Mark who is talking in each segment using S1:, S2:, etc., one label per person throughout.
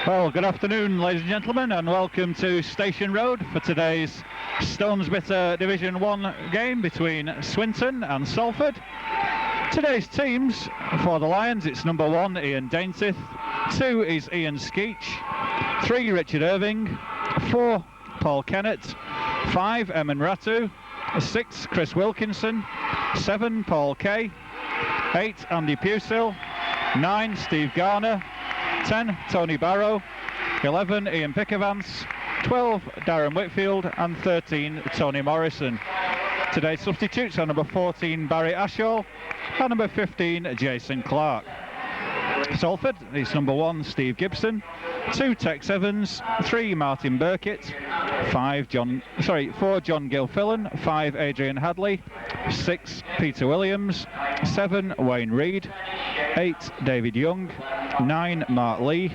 S1: Well, good afternoon, ladies and gentlemen, and welcome to Station Road for today's Stonesbitter Division 1 game between Swinton and Salford. Today's teams for the Lions, it's number 1, Ian Daintith, 2 is Ian Skeech, 3, Richard Irving, 4, Paul Kennett, 5, Eamon Ratu, 6, Chris Wilkinson, 7, Paul Kay, 8, Andy Pusil, 9, Steve Garner, 10, Tony Barrow, 11, Ian Pickavance, 12, Darren Whitfield, and 13, Tony Morrison. Today's substitutes are number 14, Barry Ashall, and number 15, Jason Clark. Salford is number 1, Steve Gibson, 2, Tex Evans, 3, Martin Burkitt, 4, John Gilfillan, 5, Adrian Hadley, 6, Peter Williams, 7, Wayne Reid, 8, David Young, 9, Mark Lee,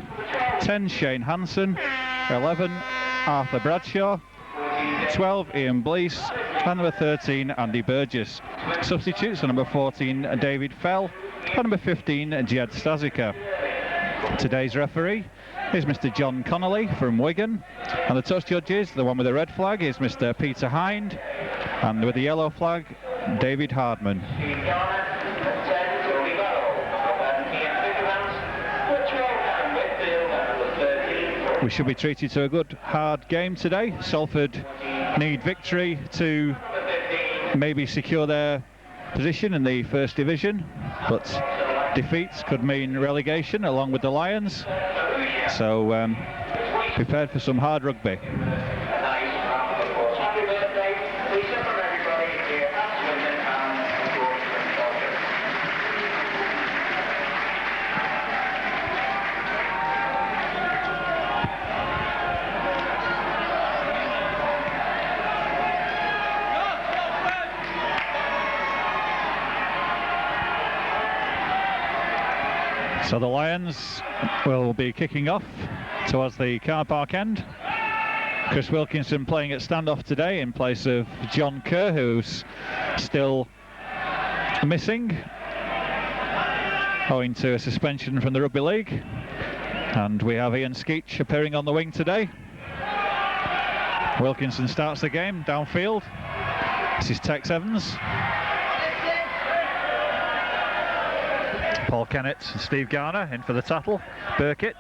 S1: 10, Shane Hanson, 11, Arthur Bradshaw, 12, Ian Blease, and number 13, Andy Burgess. Substitutes are number 14, David Fell, and number 15, Jed Stasica. Today's referee is Mr. John Connolly from Wigan, and the touch judges, the one with the red flag is Mr. Peter Hind, and with the yellow flag, David Hardman. We should be treated to a good hard game today. Salford need victory to maybe secure their position in the First Division, but defeats could mean relegation along with the Lions, so prepared for some hard rugby. So the Lions will be kicking off towards the car park end. Chris Wilkinson playing at standoff today in place of John Kerr, who's still missing owing to a suspension from the Rugby League. And we have Ian Skeech appearing on the wing today. Wilkinson starts the game downfield. This is Tex Evans. Paul Kennett and Steve Garner in for the tattle. Burkitt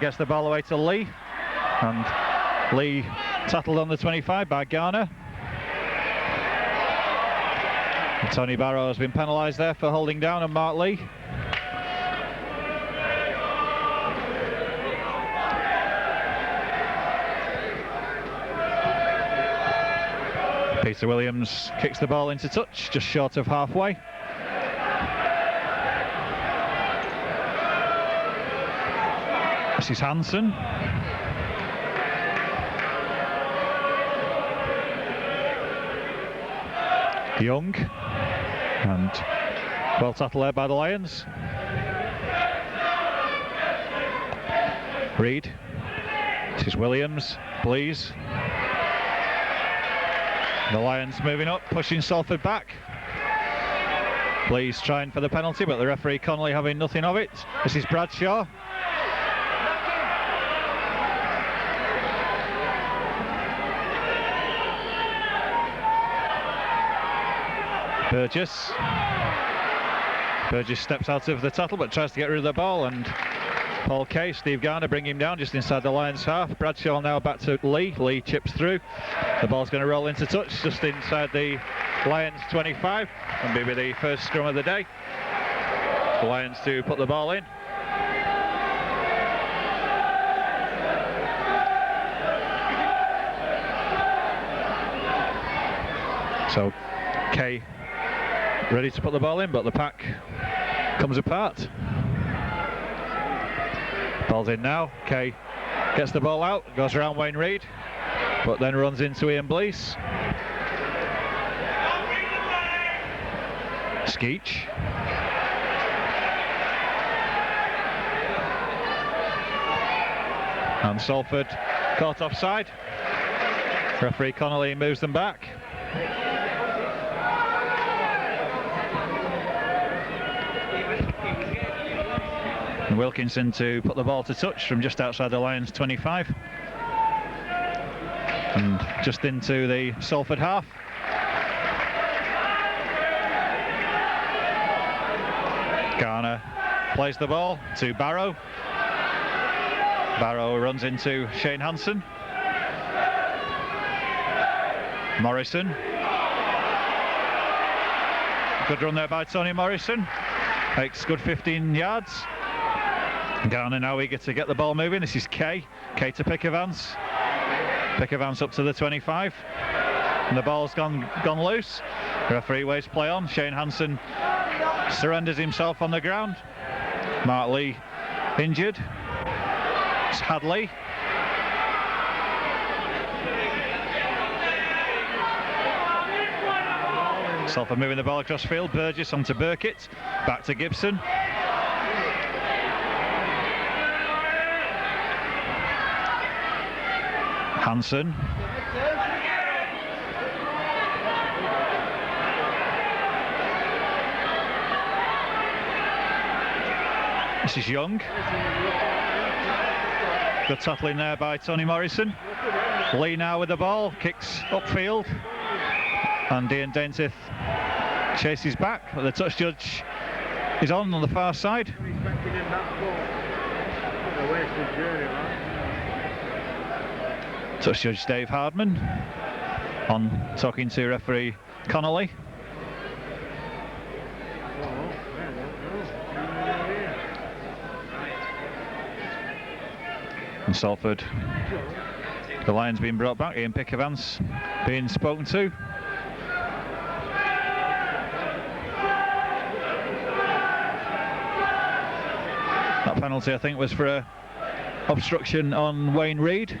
S1: gets the ball away to Lee, and Lee tattled on the 25 by Garner. And Tony Barrow has been penalised there for holding down on Mark Lee. Peter Williams kicks the ball into touch, just short of halfway. This is Hanson. Young, and well tackled there by the Lions. Reid. This is Williams, Blease. The Lions moving up, pushing Salford back. Blease trying for the penalty, but the referee Connolly having nothing of it. This is Bradshaw. Burgess steps out of the tattle but tries to get rid of the ball, and Paul Kay, Steve Garner bring him down just inside the Lions half. Bradshaw now back to Lee. Lee chips through. The ball's going to roll into touch just inside the Lions 25, and maybe the first scrum of the day. The Lions to put the ball in. So Kay ready to put the ball in, but the pack comes apart. Ball's in now. Kay gets the ball out, goes around Wayne Reid, but then runs into Ian Blease. Skeech. And Salford caught offside. Referee Connolly moves them back. And Wilkinson to put the ball to touch from just outside the Lions 25. And just into the Salford half. Garner plays the ball to Barrow. Barrow runs into Shane Hansen. Morrison. Good run there by Tony Morrison. Makes good 15 yards. Garner now eager to get the ball moving. This is Kay. Kay to Pickavance. Pickavance up to the 25. And the ball's gone loose. The referee waves play on. Shane Hansen surrenders himself on the ground. Mark Lee injured. It's Hadley. Salford moving the ball across field. Burgess onto Burkitt. Back to Gibson. Hansen. This is Young. Good tackling there by Tony Morrison. Lee now with the ball, kicks upfield. And Ian Daintith chases back, but the touch judge is on the far side. Touch judge Dave Hardman on talking to referee Connolly. And Salford, the Lions being brought back, Ian Pickavance being spoken to. That penalty, I think, was for a obstruction on Wayne Reid.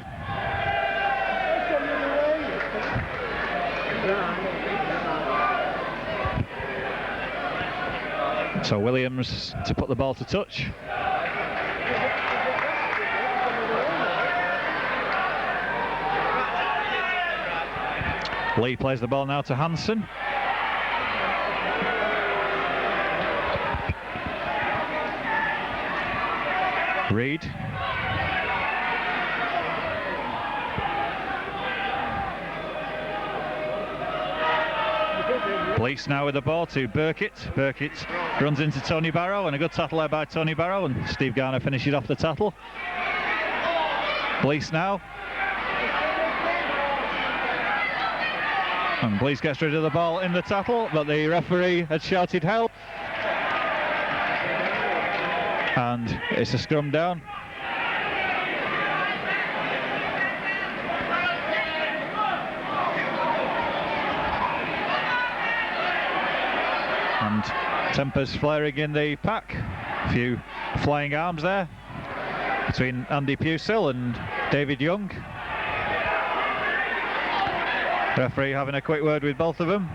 S1: So Williams to put the ball to touch. Lee plays the ball now to Hansen. Reid. Blease now with the ball to Burkitt. Burkitt runs into Tony Barrow, and a good tackle there by Tony Barrow, and Steve Garner finishes off the tackle. Blease now. And Blease gets rid of the ball in the tackle, but the referee had shouted help. And it's a scrum down. And tempers flaring in the pack. A few flying arms there between Andy Pusill and David Young. Referee having a quick word with both of them.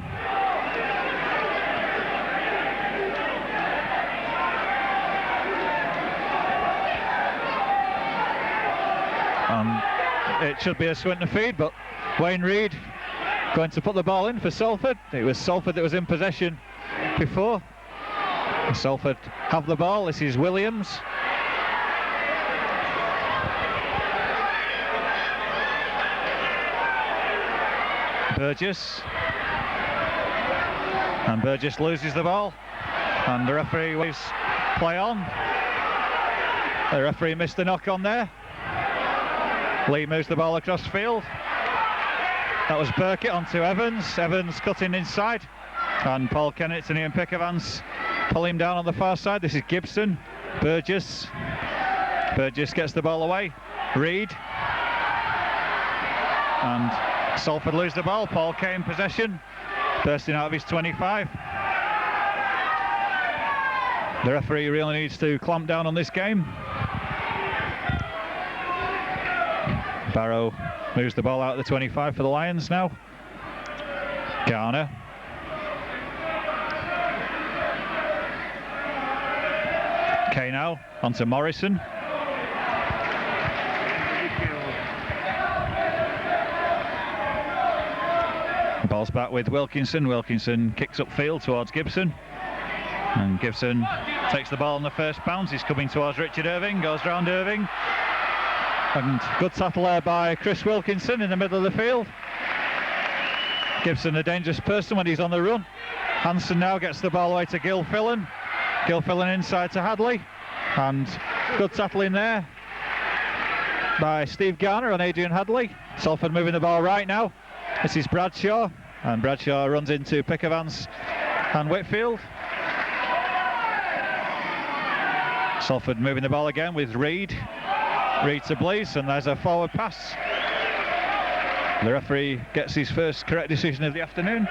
S1: It should be a Swinton feed, but Wayne Reid going to put the ball in for Salford. It was Salford that was in possession before. And Salford have the ball. This is Williams. Burgess. And Burgess loses the ball. And the referee waves play on. The referee missed the knock on there. Lee moves the ball across field. That was Burkitt onto Evans. Evans cutting inside. And Paul Kennett and Ian Pickavance pull him down on the far side. This is Gibson. Burgess. Burgess gets the ball away. Reid. And Salford lose the ball. Paul Kay in possession. Bursting out of his 25. The referee really needs to clamp down on this game. Barrow moves the ball out of the 25 for the Lions now. Garner. Kay now onto Morrison. The ball's back with Wilkinson. Wilkinson kicks upfield towards Gibson. And Gibson Takes the ball on the first bounce. He's coming towards Richard Irving. Goes round Irving. And good tackle there by Chris Wilkinson in the middle of the field. Gibson a dangerous person when he's on the run. Hansen now gets the ball away to Gil Fillan. Gil Fillan inside to Hadley. And good tackling there by Steve Garner on Adrian Hadley. Salford moving the ball right now. This is Bradshaw. And Bradshaw runs into Pickavance and Whitfield. Salford moving the ball again with Reid. Reid to Blease, and there's a forward pass. The referee gets his first correct decision of the afternoon.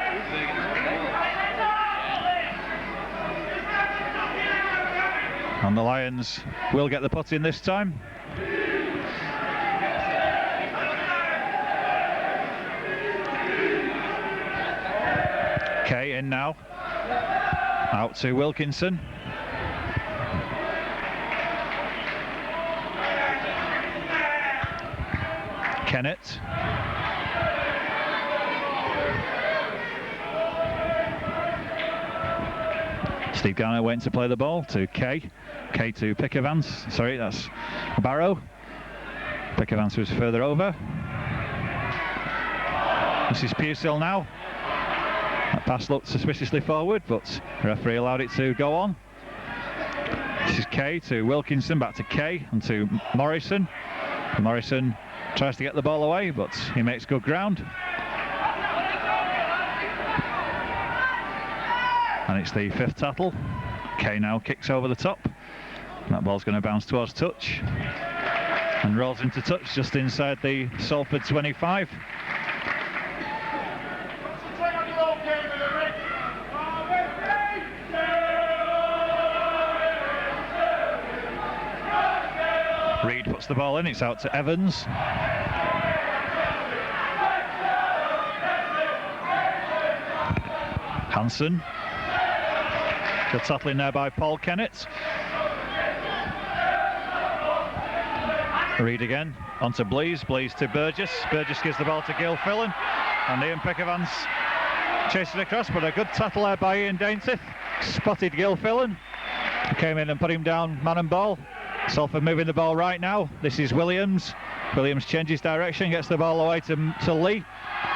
S1: And the Lions will get the putt in this time. Kay in now. Out to Wilkinson. Kennett. Steve Garner went to play the ball to Kay. Kay to Pickavance. Sorry, that's Barrow. Pickavance was further over. This is Pearsill now. That pass looked suspiciously forward, but the referee allowed it to go on. This is Kay to Wilkinson, back to Kay and to Morrison. Morrison tries to get the ball away, but he makes good ground. And it's the fifth tackle. Kay now kicks over the top. That ball's going to bounce towards touch and rolls into touch just inside the Salford 25. Reid puts the ball in, it's out to Evans. Hansen. Good tackling there by Paul Kennett. Reid again, onto Blease, Blease to Burgess. Burgess gives the ball to Gil Fillan. And Ian Pickavance chases it across, but a good tackle there by Ian Daintith. Spotted Gil Fillan. Came in and put him down, man and ball. Salford moving the ball right now. This is Williams. Williams changes direction, gets the ball away to Lee.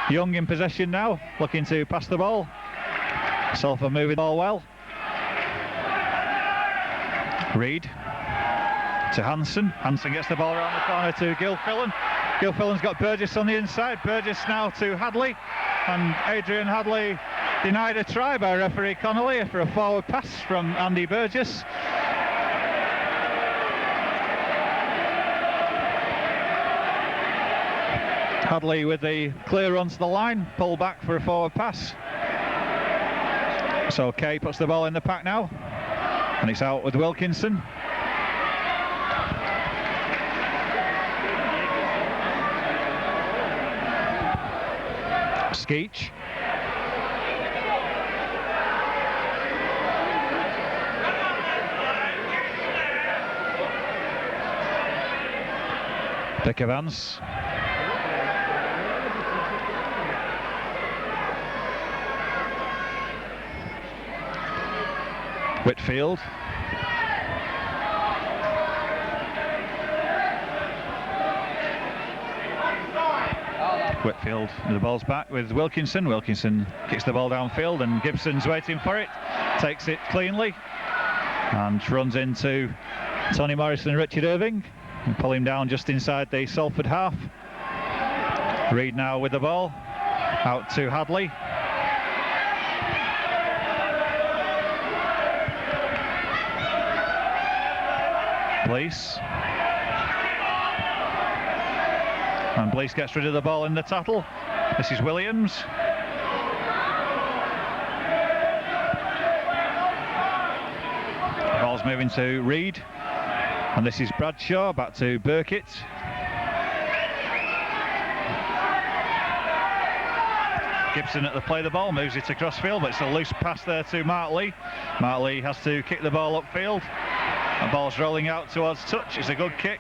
S1: Young in possession now, looking to pass the ball. Salford moving the ball well. Reid to Hansen. Hansen gets the ball around the corner to Gil Fillan. Gil Fillan's got Burgess on the inside. Burgess now to Hadley. And Adrian Hadley denied a try by referee Connolly for a forward pass from Andy Burgess. Hadley with the clear run to the line, pull back for a forward pass. So Kay puts the ball in the pack now, and it's out with Wilkinson. Skeech. Pickavance. Whitfield. Whitfield, the ball's back with Wilkinson. Wilkinson kicks the ball downfield and Gibson's waiting for it. Takes it cleanly and runs into Tony Morrison and Richard Irving and pull him down just inside the Salford half. Reid now with the ball. Out to Hadley. Blease. And Blease gets rid of the ball in the tattle. This is Williams. The ball's moving to Reid. And this is Bradshaw, back to Burkitt. Gibson at the play the ball, moves it across field, but it's a loose pass there to Mark Lee. Mark Lee has to kick the ball upfield. The ball's rolling out towards touch. It's a good kick,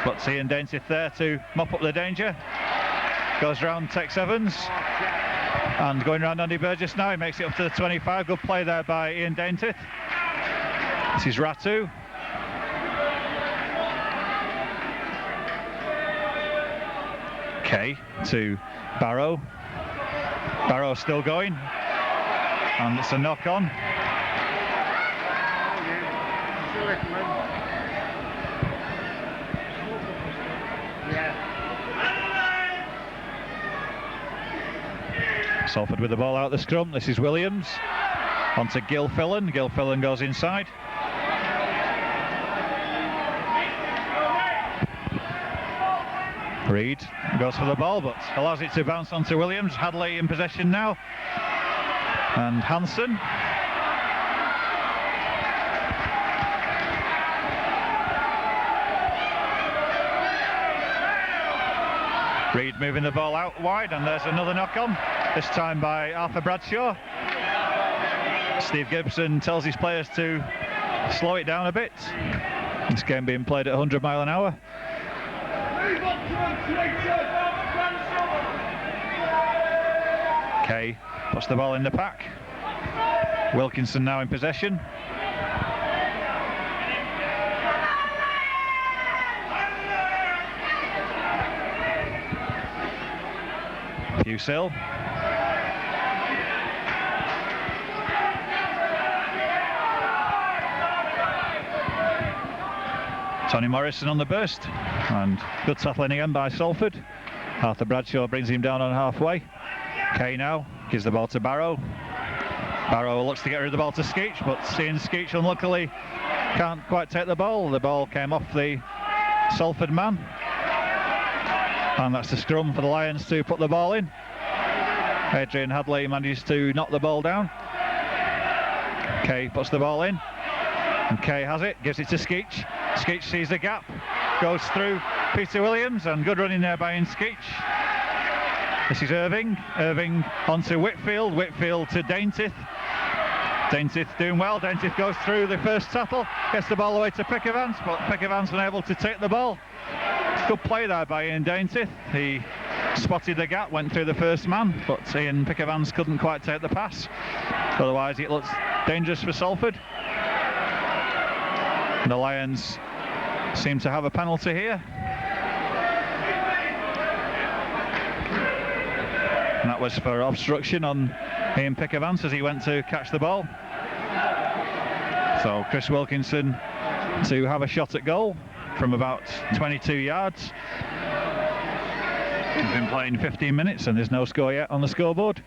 S1: but Ian Daintith there to mop up the danger. Goes round Tex Evans and going round Andy Burgess now. He makes it up to the 25. Good play there by Ian Daintith. This is Ratu. Kay to Barrow. Barrow still going. And it's a knock on. Salford with the ball out the scrum. This is Williams. On to Gilfillan. Gilfillan goes inside. Reed goes for the ball but allows it to bounce onto Williams. Hadley in possession now. And Hansen. Reed moving the ball out wide, and there's another knock on, this time by Arthur Bradshaw. Steve Gibson tells his players to slow it down a bit. This game being played at 100 mile an hour. Kay puts the ball in the pack. Wilkinson now in possession. Fusil. Tony Morrison on the burst, and good tackling again by Salford. Arthur Bradshaw brings him down on halfway. Kay now gives the ball to Barrow. Barrow looks to get rid of the ball to Skeach, but seeing Skeach unluckily can't quite take the ball. The ball came off the Salford man. And that's the scrum for the Lions to put the ball in. Adrian Hadley manages to knock the ball down. Kay puts the ball in. And Kay has it, gives it to Skeach. Skeach sees the gap, goes through Peter Williams, and good running there by Skeach. This is Irving. Irving onto Whitfield. Whitfield to Daintith. Daintith doing well. Daintith goes through the first tackle, gets the ball away to Pickavance, but Pickavance unable to take the ball. Good play there by Ian Daintith. He spotted the gap, went through the first man, but Ian Pickavance couldn't quite take the pass. Otherwise it looks dangerous for Salford. The Lions seem to have a penalty here. And that was for obstruction on Ian Pickavance as he went to catch the ball. So Chris Wilkinson to have a shot at goal from about 22 yards. We've been playing 15 minutes and there's no score yet on the scoreboard.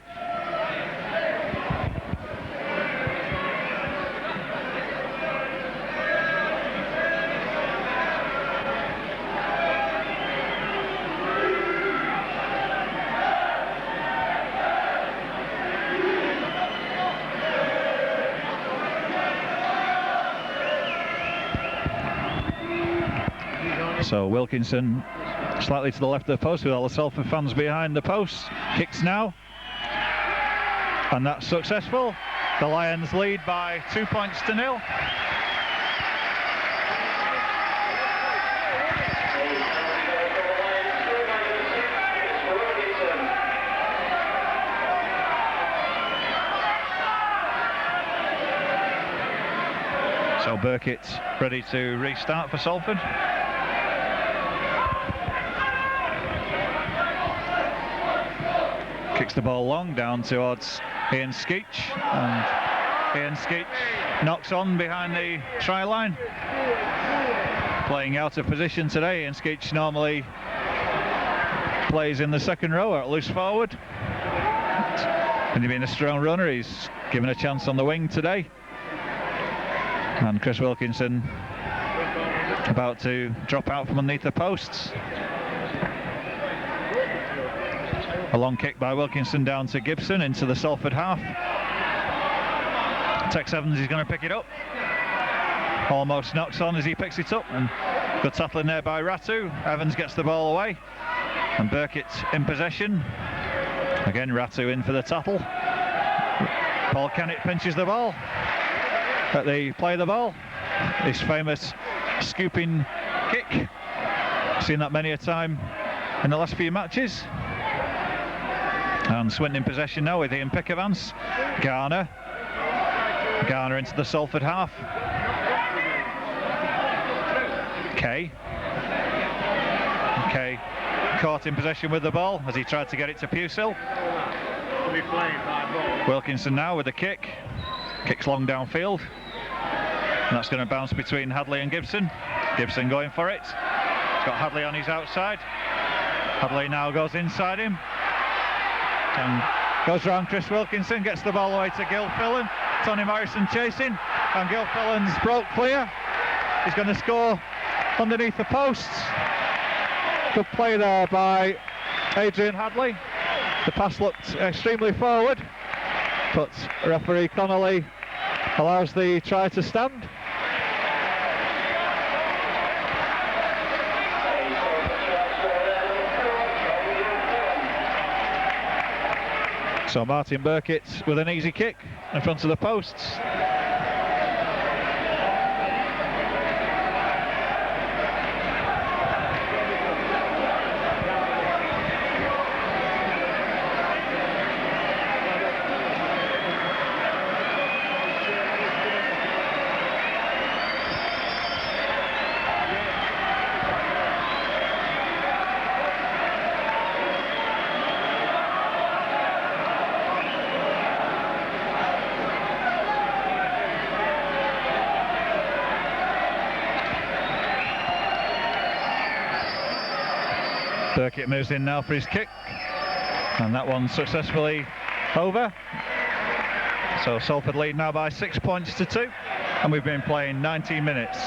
S1: So Wilkinson slightly to the left of the post with all the Salford fans behind the post. Kicks now. And that's successful. The Lions lead by 2 points to 0. So Burkitt ready to restart for Salford. Kicks the ball long down towards Ian Skeach, and Ian Skeach knocks on behind the try line. Playing out of position today. Ian Skeach normally plays in the second row or at loose forward. And being a strong runner, he's given a chance on the wing today. And Chris Wilkinson about to drop out from underneath the posts. A long kick by Wilkinson down to Gibson into the Salford half. Tex Evans is going to pick it up. Almost knocks on as he picks it up, and good tackling there by Ratu. Evans gets the ball away, and Burkitt in possession. Again Ratu in for the tackle. Paul Kennett pinches the ball. But they play the ball. His famous scooping kick. Seen that many a time in the last few matches. And Swinton in possession now with Ian Pickavance. Garner into the Salford half. Kay caught in possession with the ball as he tried to get it to Pusil. Wilkinson now with the kick. Kicks long downfield. And that's going to bounce between Hadley and Gibson. Gibson going for it. He's got Hadley on his outside. Hadley now goes inside him. And goes round Chris Wilkinson, gets the ball away to Gil Fillan. Tony Morrison chasing. And Gil Fillan's broke clear. He's going to score underneath the posts. Good play there by Adrian Hadley. The pass looked extremely forward, but referee Connolly allows the try to stand. So Martin Burkitt with an easy kick in front of the posts. Burkitt moves in now for his kick, and that one's successfully over. So Salford lead now by 6 points to 2, and we've been playing 19 minutes.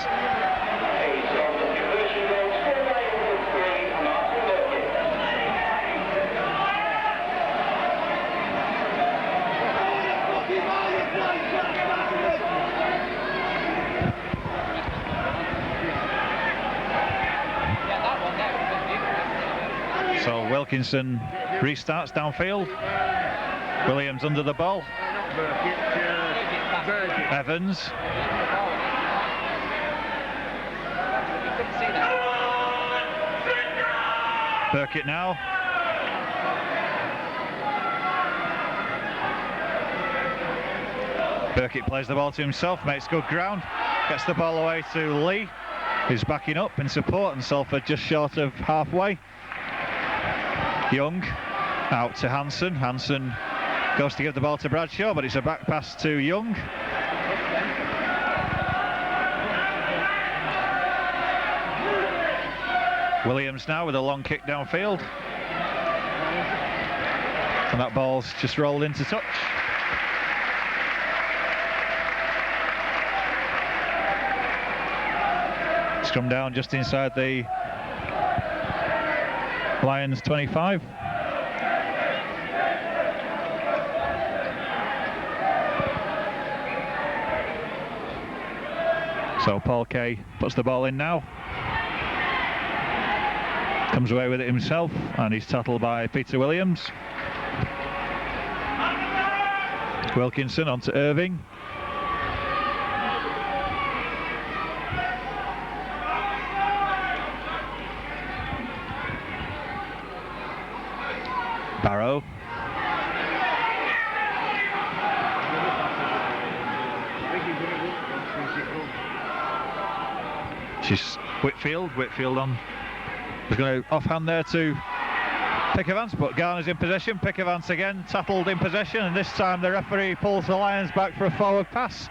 S1: So Wilkinson restarts downfield. Williams under the ball. Evans. Burkitt now. Burkitt plays the ball to himself, makes good ground, gets the ball away to Lee, who's backing up in support, and Salford just short of halfway. Young out to Hansen. Hansen goes to give the ball to Bradshaw, but it's a back pass to Young. Williams now with a long kick downfield, and that ball's just rolled into touch. It's come down just inside the Lions 25. So Paul Kay puts the ball in now. Comes away with it himself, and he's tackled by Peter Williams. Wilkinson onto Irving. Barrow. She's Whitfield on. He's going to offhand there to Pickavance, but Garner's in possession. Pickavance again, tackled in possession, and this time the referee pulls the Lions back for a forward pass.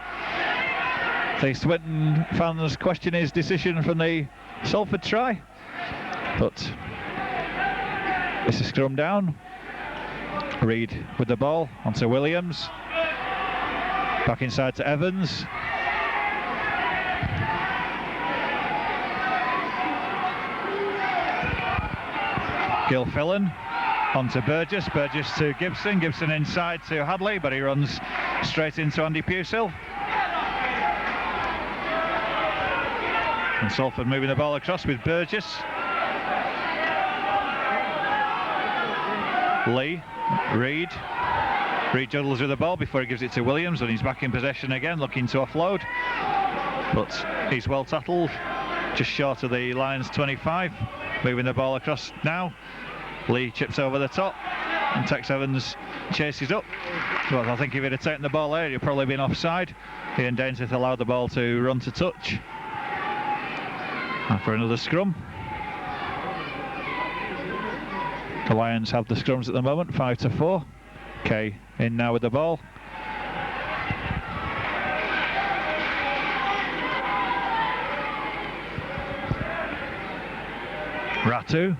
S1: The Swinton fans question his decision from the Salford try, but it's a scrum down. Reed with the ball onto Williams, back inside to Evans. Gil Fillan onto Burgess, Burgess to Gibson, Gibson inside to Hadley, but he runs straight into Andy Pusil. And Salford moving the ball across with Burgess. Lee, Reed juggles with the ball before he gives it to Williams, and he's back in possession again, looking to offload, but he's well tackled, just short of the Lions 25. Moving the ball across now. Lee chips over the top, and Tex Evans chases up. Well, I think if he'd have taken the ball there, he'd probably been offside. Ian Dainsworth allowed the ball to run to touch. And for another scrum. The Lions have the scrums at the moment, 5-4. Kay in now with the ball. Ratu.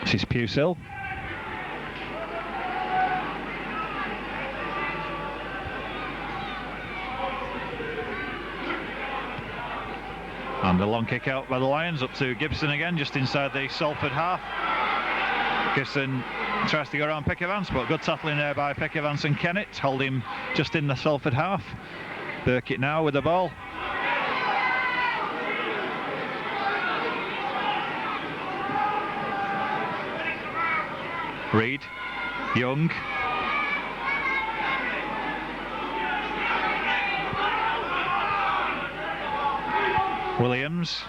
S1: This is Pusil. And a long kick out by the Lions up to Gibson again, just inside the Salford half. Gibson tries to go around Pick Evans, but good tackling there by Pick Evans and Kennett, hold him just in the Salford half. Burkitt now with the ball. Reed, Young. Williams.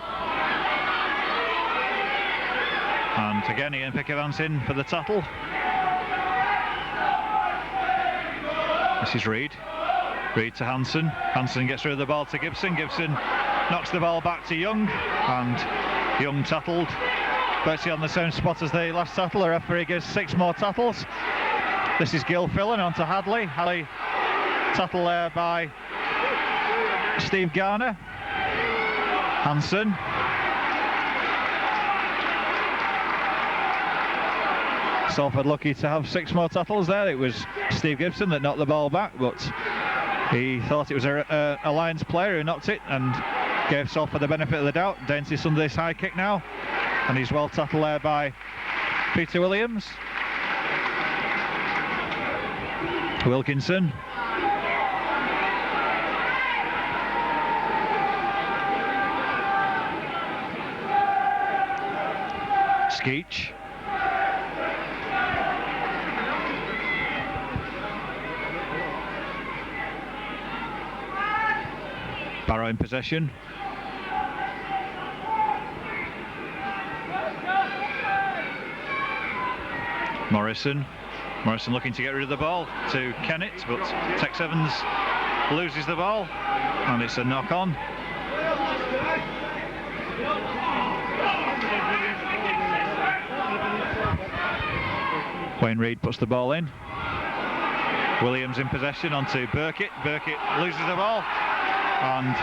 S1: And again Ian Pick Evans in for the tattle. This is Reed. Reed to Hansen. Hansen gets rid of the ball to Gibson. Gibson knocks the ball back to Young. And Young tattled. Virtually on the same spot as the last tattle. The referee gives 6 more tattles. This is Gil Fillan on to Hadley. Hadley tattle there by Steve Garner. Hansen. Salford lucky to have 6 more tackles there. It was Steve Gibson that knocked the ball back, but he thought it was a Lions player who knocked it and gave Salford the benefit of the doubt. Dainty's under this high kick now, and he's well tackled there by Peter Williams. Wilkinson. Skeech. Barrow in possession. Morrison looking to get rid of the ball to Kennett, but Tex Evans loses the ball and it's a knock on. Wayne Reed puts the ball in. Williams in possession onto Burkitt. Burkitt loses the ball and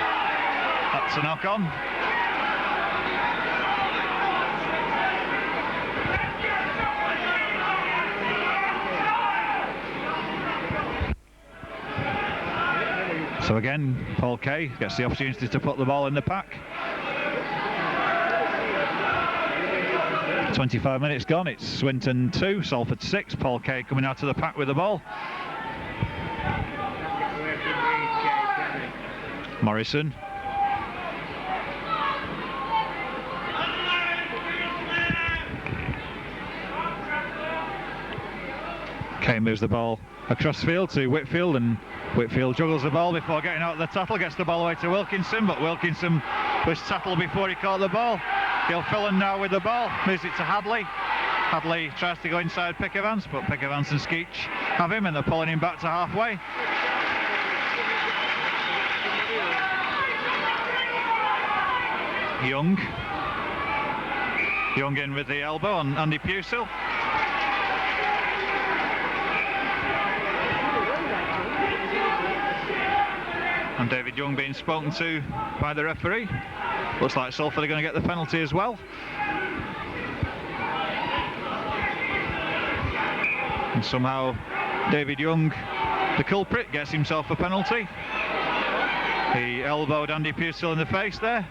S1: that's a knock on. So again, Paul Kay gets the opportunity to put the ball in the pack. 25 minutes gone, it's Swinton 2, Salford 6. Paul Kay coming out of the pack with the ball. Morrison. Kay moves the ball across field to Whitfield, and Whitfield juggles the ball before getting out of the tackle, gets the ball away to Wilkinson, but Wilkinson was tackled before he caught the ball. Gil Fillan now with the ball, moves it to Hadley. Hadley tries to go inside Pick Evans, but Pick Evans and Skeech have him and they're pulling him back to halfway. Young in with the elbow on Andy Pusil. And David Young being spoken to by the referee. Looks like Salford are going to get the penalty as well. And somehow David Young, the culprit, gets himself a penalty. He elbowed Andy Pusil in the face there.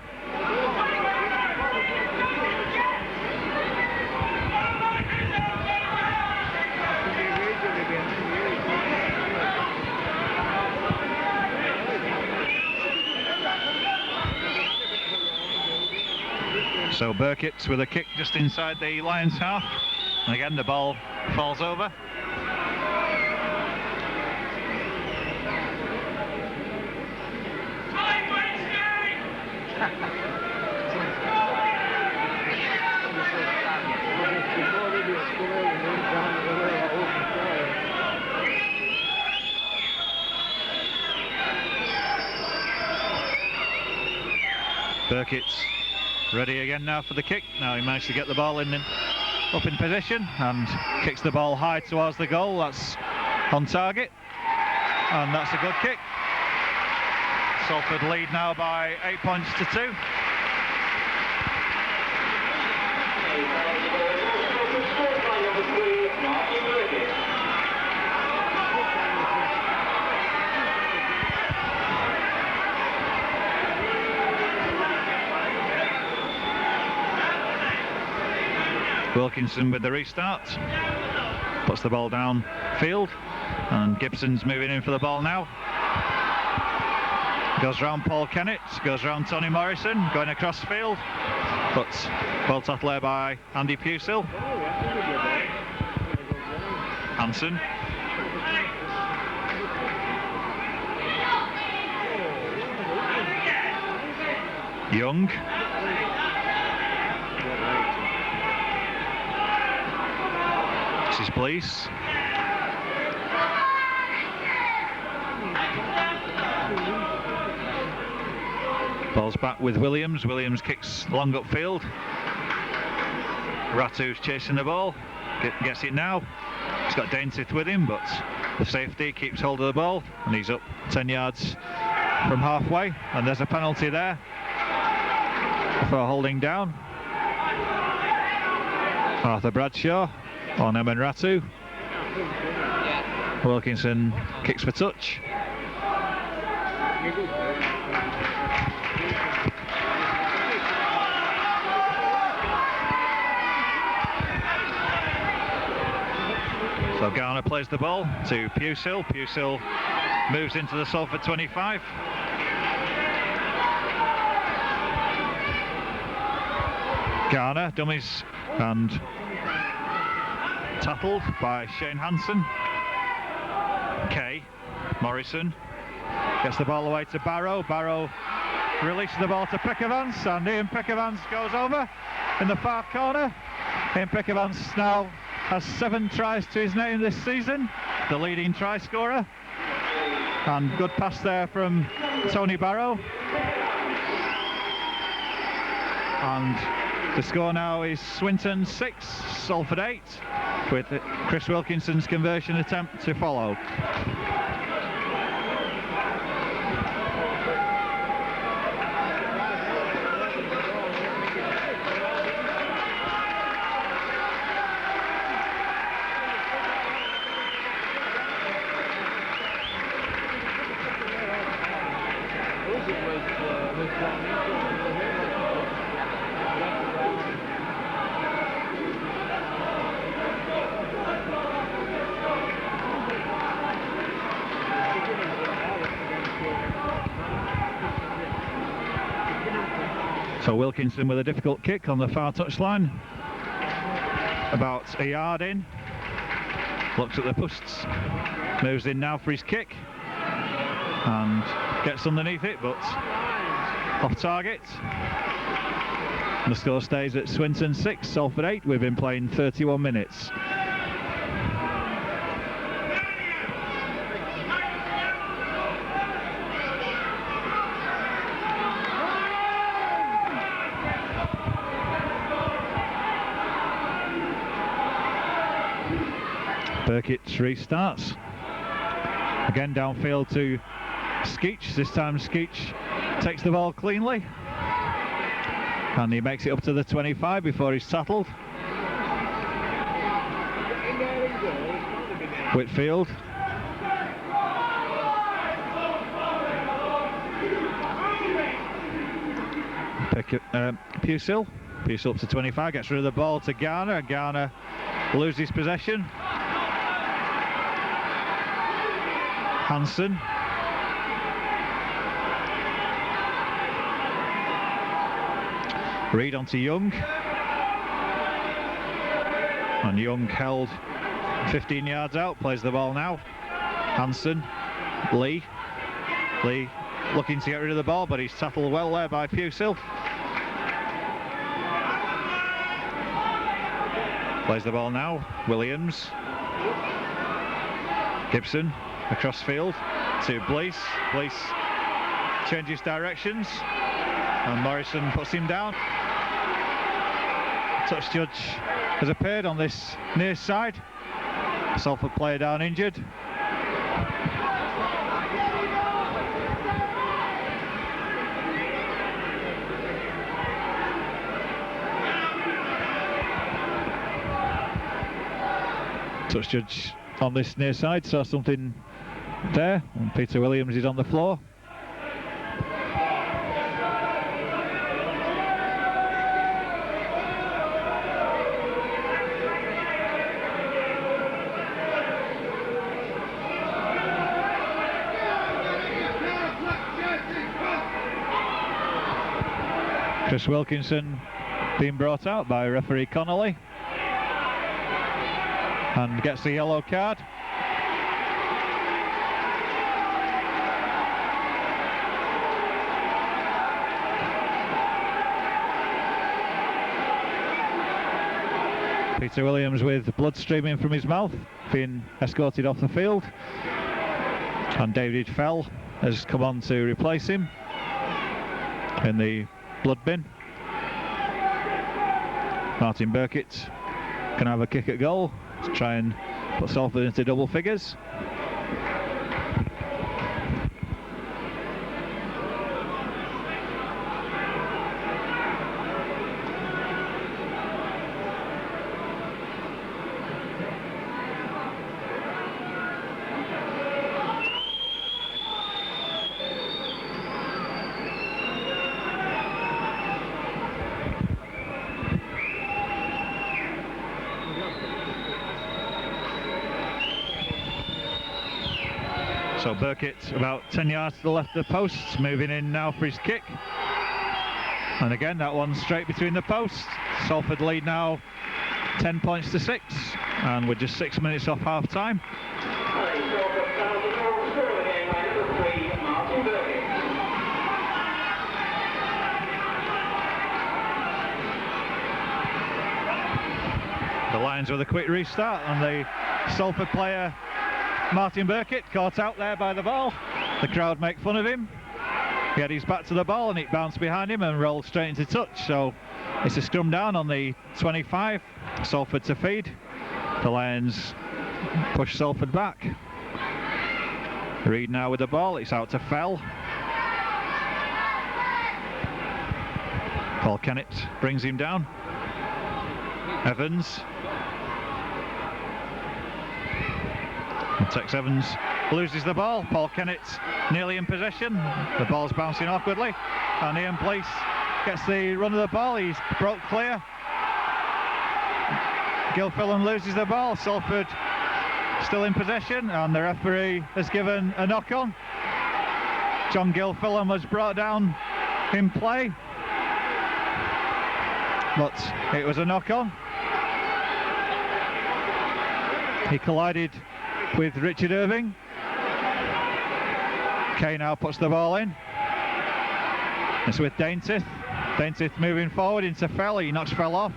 S1: So Burkitt with a kick just inside the Lions half, and again the ball falls over. Burkitt's ready again now for the kick. Now he managed to get the ball up in position and kicks the ball high towards the goal. That's on target, and that's a good kick. Salford lead now by 8 points to 2. Wilkinson with the restart, puts the ball down field, and Gibson's moving in for the ball now. Goes round Paul Kennett, goes round Tony Morrison, going across field, but well tackled there by Andy Pusil. Hansen. Young. This is Blease. Ball's back with Williams. Williams kicks long upfield. Ratu's chasing the ball. Gets it now. He's got Daintith with him, but the safety keeps hold of the ball, and he's up 10 yards from halfway. And there's a penalty there for holding down. Arthur Bradshaw on Emin Ratu. Wilkinson kicks for touch. So Garner plays the ball to Pusil. Pusil moves into the Salford 25. Garner dummies and tackled by Shane Hansen. Kay Morrison gets the ball away to Barrow. Barrow releases the ball to Pickavance, and Ian Pickavance goes over in the far corner. Ian Pickavance now has 7 tries to his name this season, the leading try scorer. And good pass there from Tony Barrow. And the score now is Swinton 6, Salford 8, with Chris Wilkinson's conversion attempt to follow. So Wilkinson with a difficult kick on the far touchline, about a yard in, looks at the posts, moves in now for his kick and gets underneath it, but off target. And the score stays at Swinton 6, Salford 8. We've been playing 31 minutes. Burkitt restarts. Again downfield to Skeech. This time Skeech takes the ball cleanly. And he makes it up to the 25 before he's tackled. Whitfield. Pusil. Pusil up to 25, gets rid of the ball to Garner, and Garner loses possession. Hansen. Reed onto Young. And Young held 15 yards out, plays the ball now. Hansen. Lee. Lee looking to get rid of the ball, but he's tackled well there by Pusil. Plays the ball now. Williams. Gibson. Across field to Blease. Blease changes directions. and Morrison puts him down. Touch judge has appeared on this near side. Salford player down injured. Touch judge on this near side saw something there, and Peter Williams is on the floor. Chris Wilkinson being brought out by referee Connolly and gets the yellow card. Peter Williams with blood streaming from his mouth, being escorted off the field, and David Fell has come on to replace him in the blood bin. Martin Burkitt can have a kick at goal to try and put Salford into double figures. So Burkitt about 10 yards to the left of the post, moving in now for his kick. And again, that one straight between the posts. Salford lead now 10 points to 6, and we're just 6 minutes off half time. The Lions with a quick restart, and the Salford player Martin Burkitt caught out there by the ball. The crowd make fun of him. He had his back to the ball and it bounced behind him and rolled straight into touch. So it's a scrum down on the 25. Salford to feed. The Lions push Salford back. Reed now with the ball. It's out to Fell. Paul Kennett brings him down. Evans. And Tex Evans loses the ball. Paul Kennett nearly in possession. The ball's bouncing awkwardly, and Ian Place gets the run of the ball. He's broke clear. Gilfillan loses the ball. Salford still in possession, and the referee has given a knock on. John Gilfillan was brought down in play, but it was a knock on. He collided with Richard Irving. Kay now puts the ball in. It's with Daintith. Daintith moving forward into Fell. He knocks Fell off,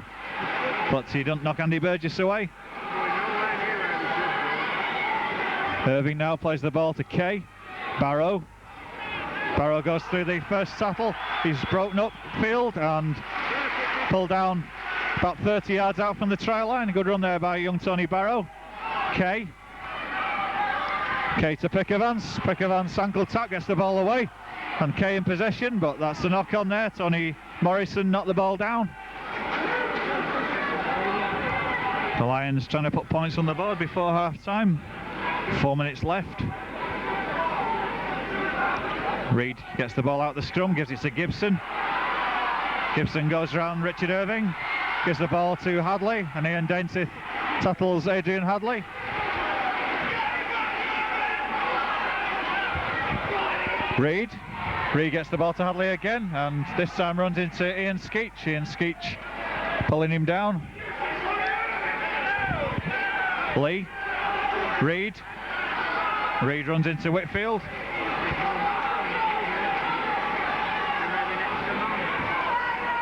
S1: but he doesn't knock Andy Burgess away. Irving now plays the ball to Kay. Barrow. Barrow goes through the first tackle. He's broken up field and pulled down about 30 yards out from the try line. Good run there by young Tony Barrow. Kay. Kay to Pickavance. Pickavance ankle tap, gets the ball away, and Kay in possession, but that's the knock on there. Tony Morrison knocked the ball down. The Lions trying to put points on the board before half time. 4 minutes left. Reed gets the ball out the scrum, gives it to Gibson. Gibson goes round Richard Irving, gives the ball to Hadley, and Ian Daintith tackles Adrian Hadley. Reed gets the ball to Hadley again, and this time runs into Ian Skeach. Ian Skeach pulling him down. Lee. Reed runs into Whitfield.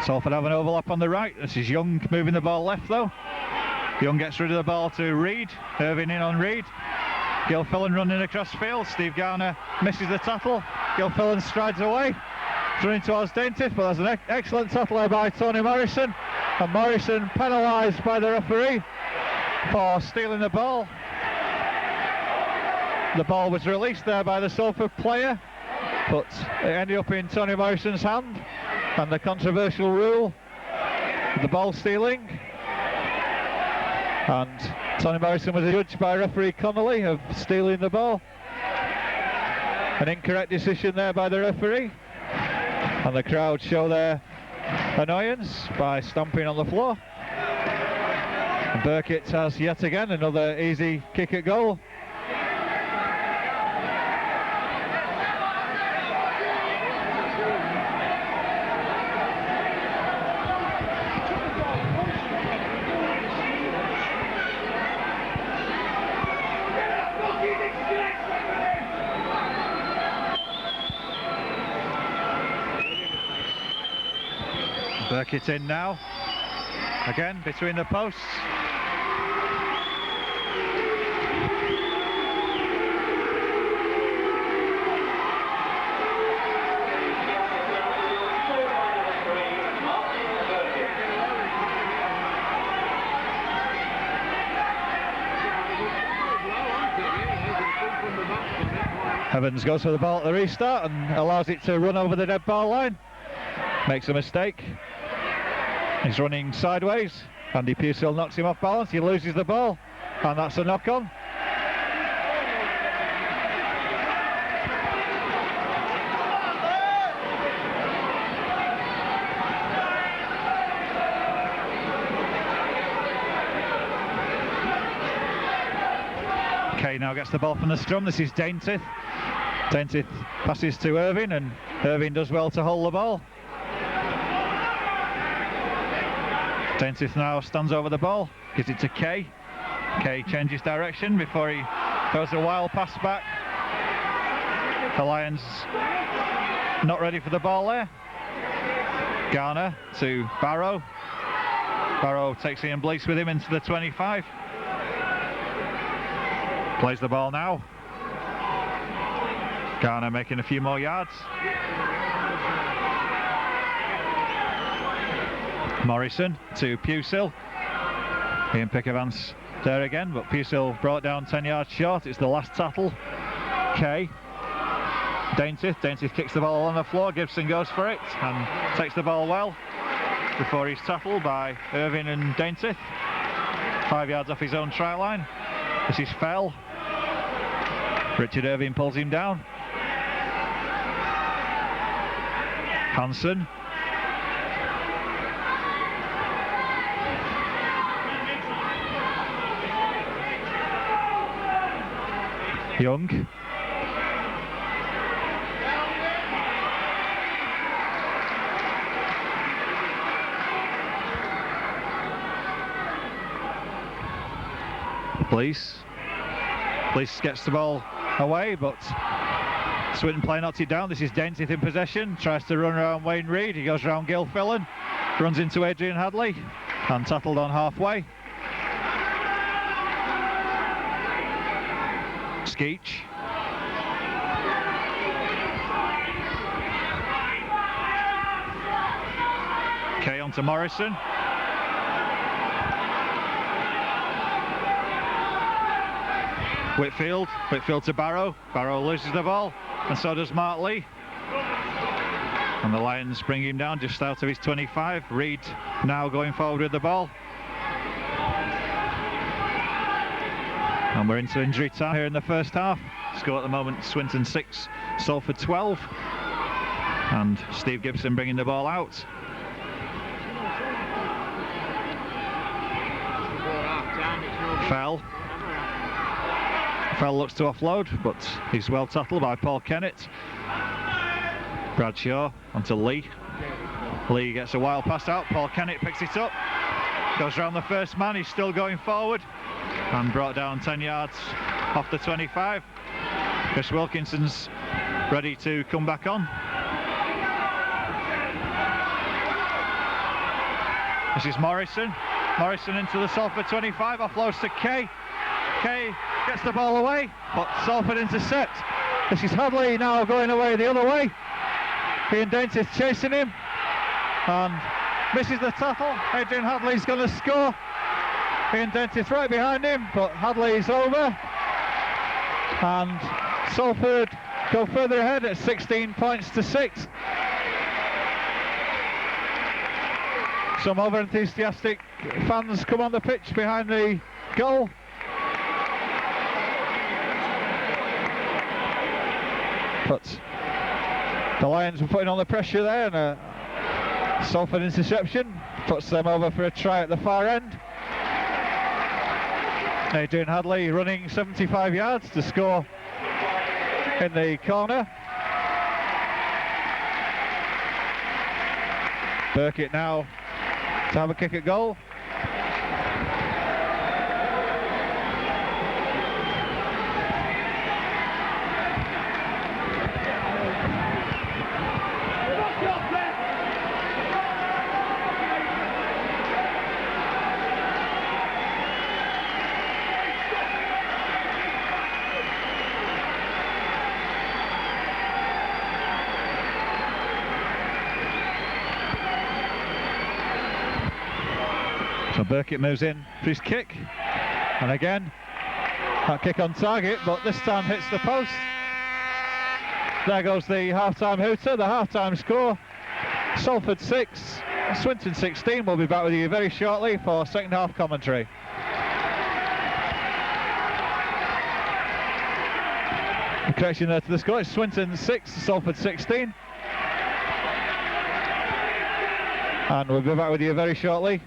S1: Salford have an overlap on the right. This is Young moving the ball left though. Young gets rid of the ball to Reed. Irving in on Reed. Gilfillan running across field. Steve Garner misses the tackle. Gilfillan strides away. It's running towards Daintiff, but there's an excellent tackle there by Tony Morrison, and Morrison penalised by the referee for stealing the ball. The ball was released there by the Salford player, but it ended up in Tony Morrison's hand, and the controversial rule, the ball stealing. And Tony Morrison was judged by referee Connolly of stealing the ball. An incorrect decision there by the referee, and the crowd show their annoyance by stamping on the floor. And Burkitt has yet again another easy kick at goal. Burkitt in now, again between the posts. Evans goes for the ball at the restart and allows it to run over the dead ball line. Makes a mistake. He's running sideways. Andy Pusell knocks him off balance. He loses the ball, and that's a knock-on. Kay now gets the ball from the scrum. This is Daintiff. Daintiff passes to Irving, and Irving does well to hold the ball. Daintiff now stands over the ball, gives it to Kay. Kay changes direction before he throws a wild pass back. The Lions not ready for the ball there. Garner to Barrow. Barrow takes Ian Blease with him into the 25. Plays the ball now. Garner making a few more yards. Morrison to Pusell. Ian Pickavance there again, but Pusell brought down 10 yards short. It's the last tackle. Kay. Daintiff kicks the ball on the floor. Gibson goes for it and takes the ball well before he's tackled by Irving and Daintiff. 5 yards off his own try line. This is Fell. Richard Irving pulls him down. Hansen. Young. Blease gets the ball away, but Swinton play knocks it down. This is Daintiff in possession, tries to run around Wayne Reid. He goes around Gil Fillan, runs into Adrian Hadley and tackled on halfway. Skeech. Kay on to Morrison. Whitfield to Barrow. Barrow loses the ball, and so does Mark Lee. And the Lions bring him down just out of his 25. Reid now going forward with the ball. And we're into injury time here in the first half. Score at the moment, Swinton 6, Salford 12. And Steve Gibson bringing the ball out. Fell looks to offload, but he's well tackled by Paul Kennett. Bradshaw onto Lee. Lee gets a wild pass out. Paul Kennett picks it up. Goes round the first man. He's still going forward. And brought down 10 yards off the 25. Chris Wilkinson's ready to come back on. This is Morrison. Morrison into the Salford 25. Offloads to Kay. Kay gets the ball away, but Salford intercept. This is Hadley now going away the other way. Ian Dainty's chasing him and misses the tackle. Adrian Hadley's going to score. Ian Dainty's right behind him, but Hadley's over. And Salford go further ahead at 16 points to 6. Some over-enthusiastic fans come on the pitch behind the goal. But the Lions were putting on the pressure there, and a Salford interception puts them over for a try at the far end. Adrian Hadley running 75 yards to score in the corner. Burkitt now to have a kick at goal. So Burkitt moves in for his kick, and again that kick on target, but this time hits the post. There goes the half-time hooter, the half-time score. Salford 6, Swinton 16. We'll be back with you very shortly for second half commentary. A correction there to the score, it's Swinton 6, Salford 16. And we'll be back with you very shortly.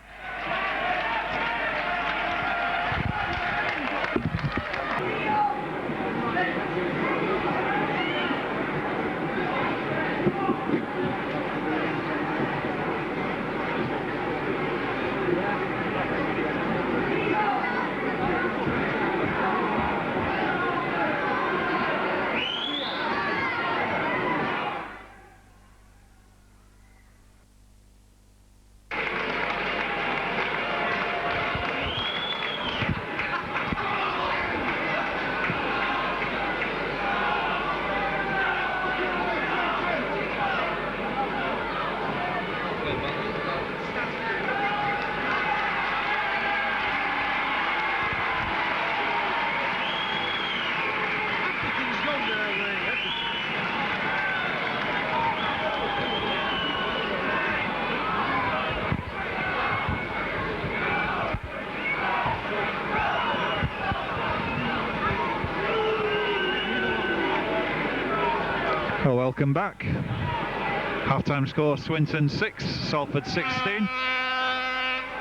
S1: Well, welcome back. Half-time score, Swinton 6, Salford 16.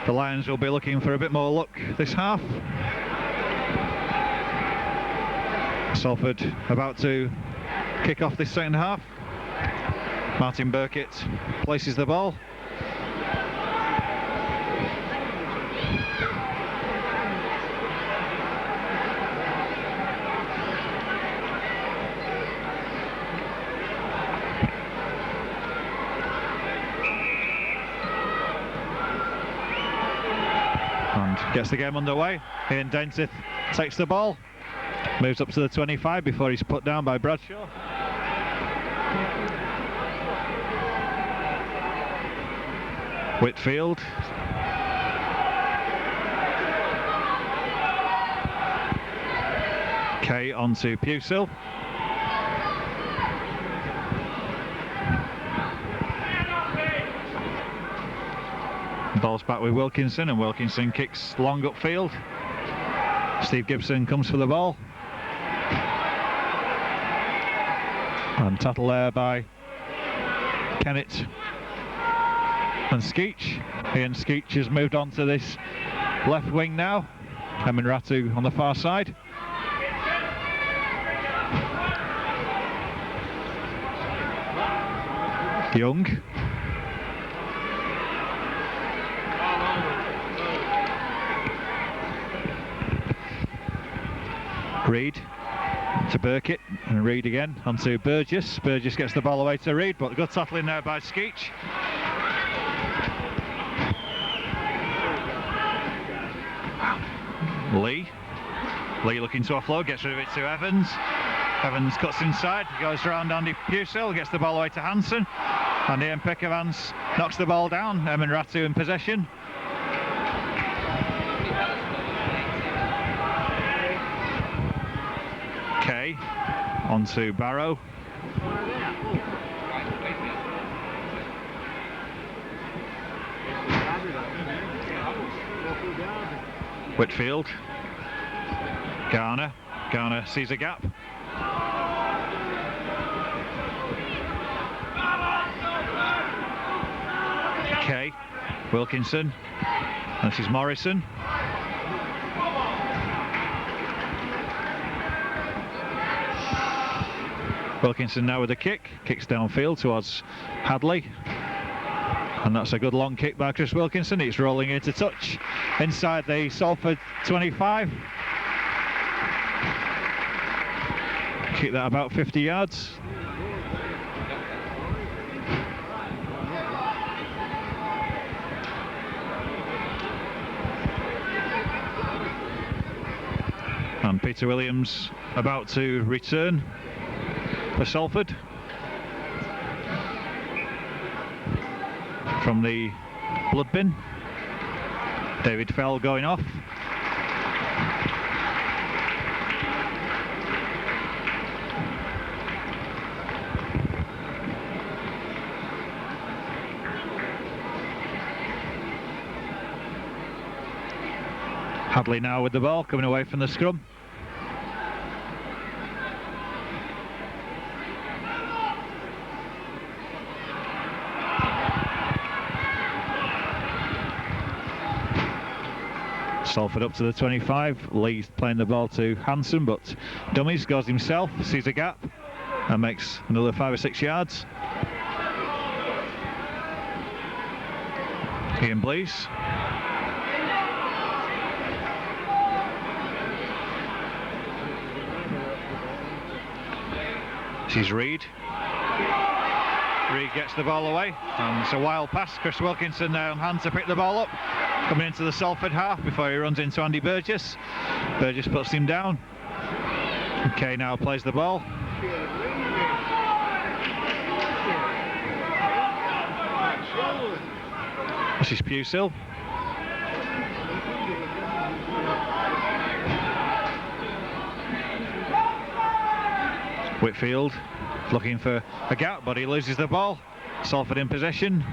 S1: The Lions will be looking for a bit more luck this half. Salford about to kick off this second half. Martin Burkitt places the ball. Gets the game underway. Ian Dainty takes the ball, moves up to the 25 before he's put down by Bradshaw. Whitfield. Kay onto Pusil. Ball's back with Wilkinson, and Wilkinson kicks long upfield. Steve Gibson comes for the ball. And tattle there by Kennett and Skeech. Ian Skeech has moved on to this left wing now. Emin Ratu on the far side. Young. Reid to Burkitt, and Reid again onto Burgess. Burgess gets the ball away to Reid, but good tackling there by Skeech. Lee looking to offload, gets rid of it to Evans. Evans cuts inside, goes around Andy Pusil, gets the ball away to Hansen. And Ian Pickavans knocks the ball down. Emin Ratu in possession. Kay onto Barrow. Whitfield. Garner sees a gap. Kay, Wilkinson, and this is Morrison. Wilkinson now with a kick, kicks downfield towards Hadley. And that's a good long kick by Chris Wilkinson. It's rolling into touch inside the Salford 25. Kick that about 50 yards. And Peter Williams about to return for Salford from the blood bin. David Fell going off. Hadley now with the ball, coming away from the scrum. Salford up to the 25. Lee's playing the ball to Hanson, but dummies, goes himself, sees a gap and makes another 5 or 6 yards. Ian Blease. This is Reid. Reid gets the ball away, and it's a wild pass. Chris Wilkinson there on hand to pick the ball up, coming into the Salford half before he runs into Andy Burgess. Burgess puts him down. Kay now plays the ball. This is Pusil. Whitfield looking for a gap, but he loses the ball. Salford in possession.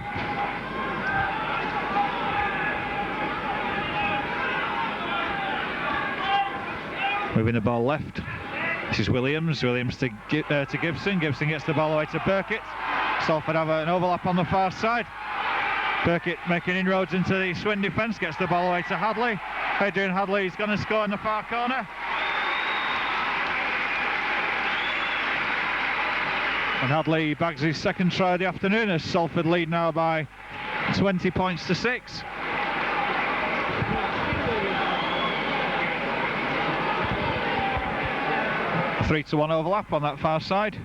S1: Moving the ball left. This is Williams to Gibson. Gibson gets the ball away to Burkitt. Salford have an overlap on the far side. Burkitt making inroads into the Swin defence, gets the ball away to Hadley. Adrian Hadley is going to score in the far corner. And Hadley bags his second try of the afternoon as Salford lead now by 20 points to 6. A 3-1 overlap on that far side.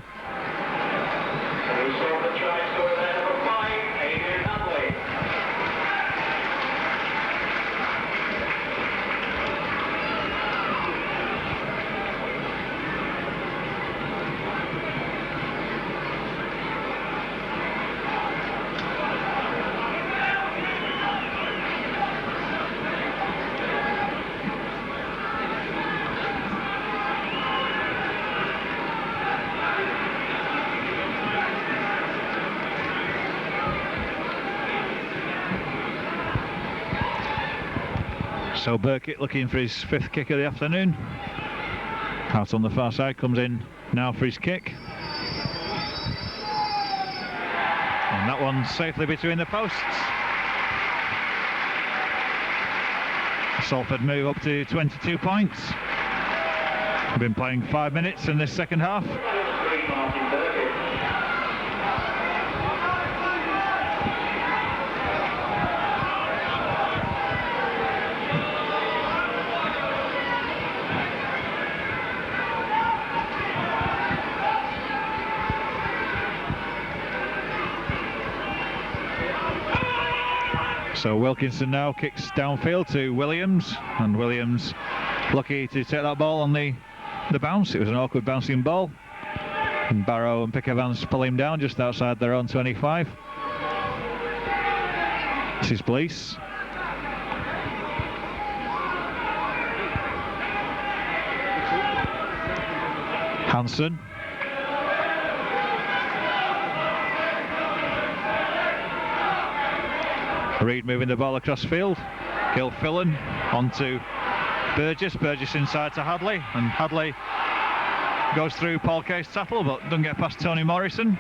S1: So Burkitt looking for his 5th kick of the afternoon. Out on the far side, comes in now for his kick. And that one safely between the posts. Salford move up to 22 points. We've been playing 5 minutes in this second half. So Wilkinson now kicks downfield to Williams, and Williams lucky to take that ball on the bounce. It was an awkward bouncing ball. And Barrow and Pick Evans pull him down just outside their own 25. This is Blease. Hansen. Reed moving the ball across field. Gilfillan onto Burgess. Burgess inside to Hadley, and Hadley goes through Paul Case-Tattle but doesn't get past Tony Morrison.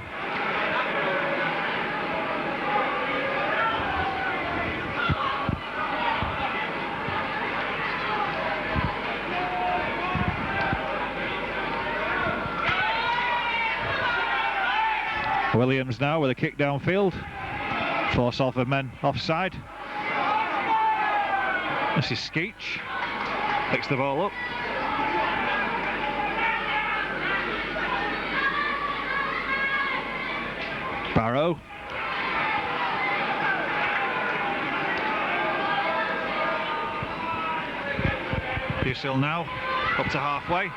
S1: Williams now with a kick downfield. 4 Salford men offside. This is Skeech. Picks the ball up. Barrow. Busil now up to halfway.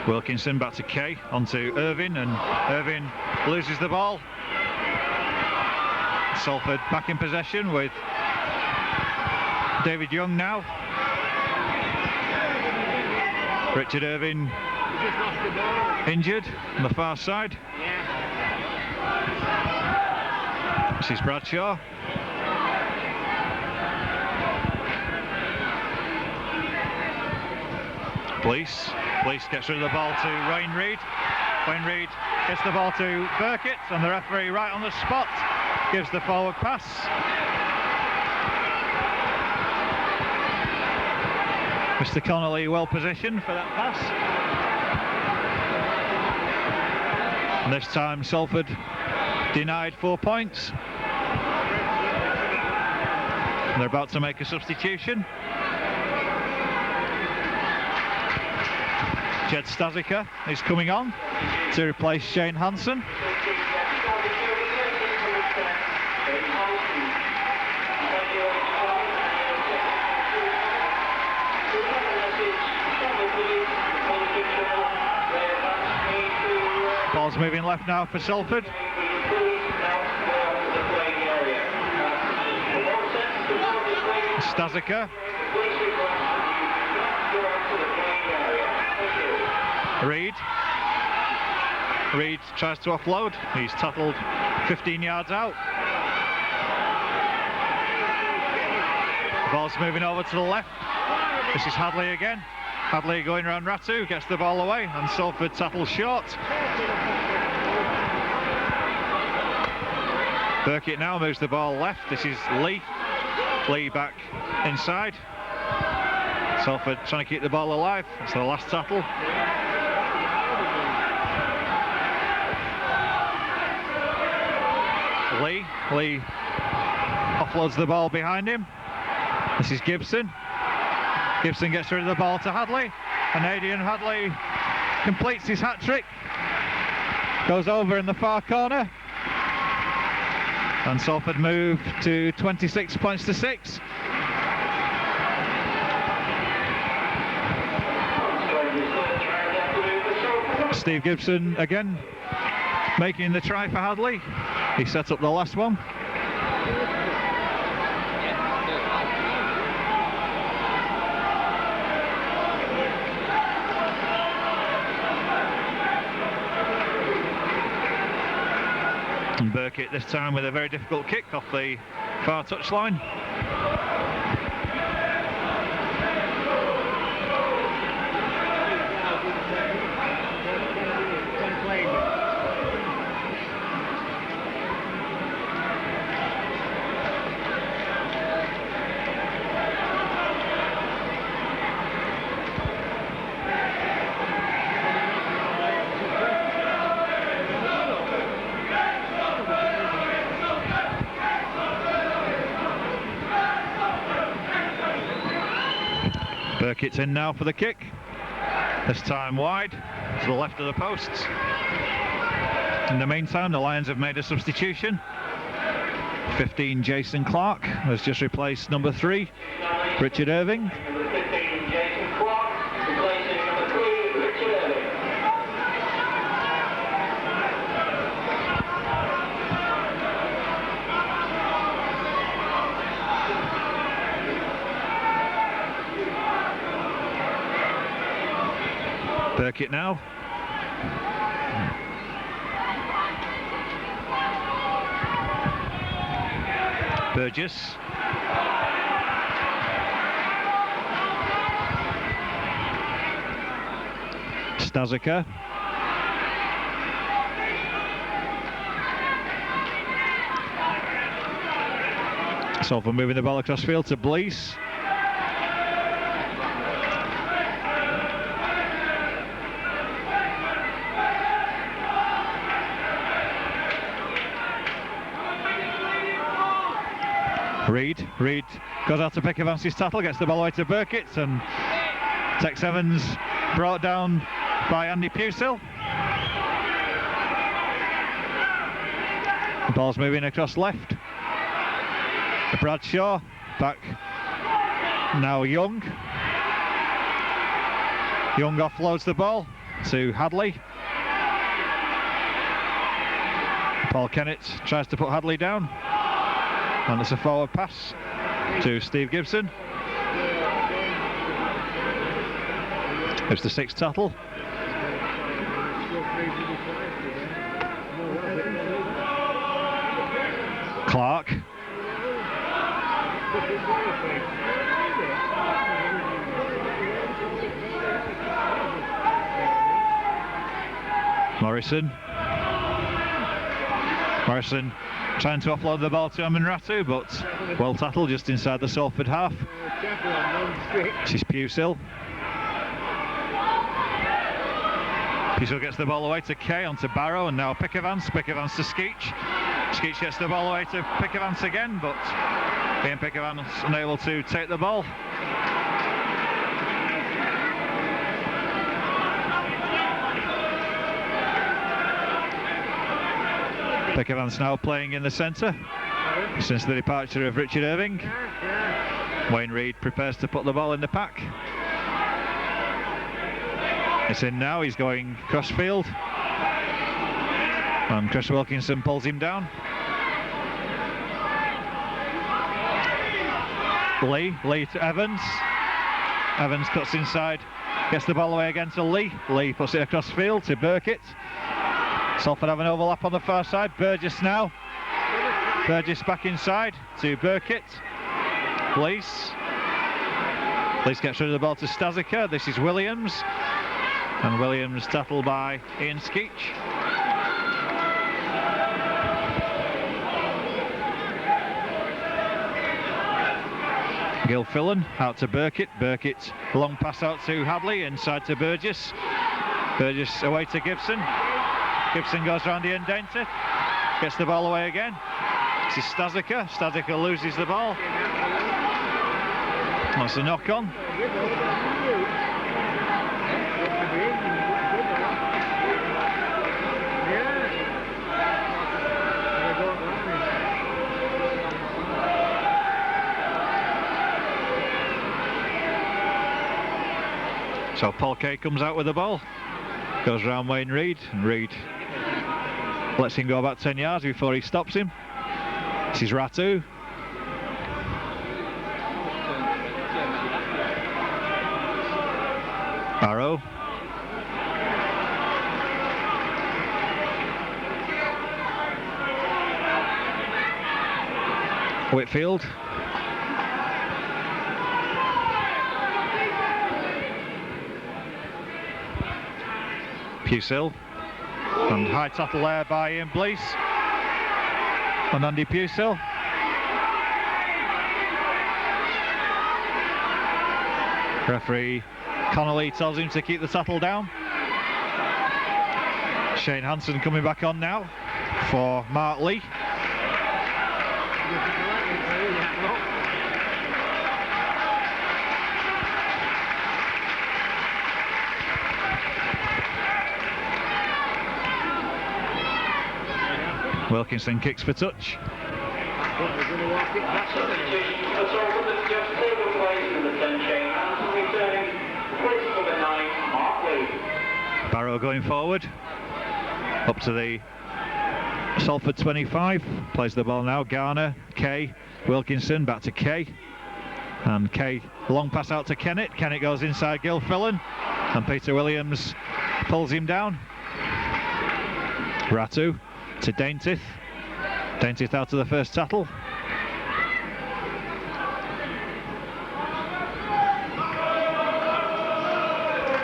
S1: Wilkinson back to Kay, onto Irvine, and Irvine loses the ball. Salford back in possession with David Young now. Richard Irvine injured on the far side. This is Bradshaw. Blease gets rid of the ball to Wayne Reed. Wayne Reed gets the ball to Burkitt, and the referee right on the spot gives the forward pass. Mr. Connolly well positioned for that pass. And this time Salford denied 4 points. And they're about to make a substitution. Jed Stasica is coming on to replace Shane Hansen. Ball's moving left now for Salford. Stasica. Reed tries to offload. He's tackled 15 yards out. The ball's moving over to the left. This is Hadley again. Hadley going around Ratu, gets the ball away, and Salford tackles short. Burkitt now moves the ball left. This is Lee. Lee back inside. Salford trying to keep the ball alive. It's the last tackle. Lee offloads the ball behind him. This is Gibson. Gibson gets rid of the ball to Hadley, and Aidan Hadley completes his hat-trick. Goes over in the far corner, and Salford move to 26 points to 6. Steve Gibson again making the try for Hadley. He set up the last one. And Burkitt this time with a very difficult kick off the far touchline. Burkitt's in now for the kick. This time wide to the left of the posts. In the meantime, the Lions have made a substitution. 15, Jason Clark has just replaced number 3, Richard Irving. Burkitt now. Burgess. Stazika. Salford moving the ball across field to Blease. Reid goes out to pick Evance's tackle, gets the ball away to Burkitt, and Tex Evans brought down by Andy Pusil. The ball's moving across left. Bradshaw back now. Young offloads the ball to Hadley. Paul Kennett tries to put Hadley down, and it's a forward pass to Steve Gibson. It's the 6th tackle. Clark. Morrison trying to offload the ball to Amanratu, but well tackled just inside the Salford half. This is Pusil. Pusil gets the ball away to Kay, onto Barrow, and now Pick Evans to Skeech. Skeech gets the ball away to Pick Evans again, but Ian Pick Evans unable to take the ball. Pick Evans now playing in the centre since the departure of Richard Irving. Wayne Reid prepares to put the ball in the pack. It's in now, he's going crossfield, and Chris Wilkinson pulls him down. Lee to Evans. Evans cuts inside, gets the ball away again to Lee. Lee puts it across field to Burkitt. Salford have an overlap on the far side. Burgess now. Burgess back inside to Burkitt. Blease gets rid of the ball to Stazika. This is Williams. And Williams tackled by Ian Skeech. Gilfillan out to Burkitt. Burkitt long pass out to Hadley, inside to Burgess. Burgess away to Gibson. Gibson goes round the indenter, gets the ball away again. This is Stazika. Stazika loses the ball. That's a knock on. So Paul Kay comes out with the ball, goes round Wayne Reid, and Reid lets him go about 10 yards before he stops him. This is Ratu. Barrow. Whitfield. Pusil, and high tackle there by Ian Blease and Andy Pusil. Referee Connolly tells him to keep the tackle down. Shane Hanson coming back on now for Mark Lee. Wilkinson kicks for touch.
S2: Substitution for Salford has just taken place in the 10 chain and returning place number 9, Mark Lee.
S1: Barrow going forward, up to the Salford 25, plays the ball now, Garner, Kay, Wilkinson, back to Kay, and Kay, long pass out to Kennett, Kennett goes inside Gilfillan, and Peter Williams pulls him down. Ratu to Daintith, Daintith out of the first tattle.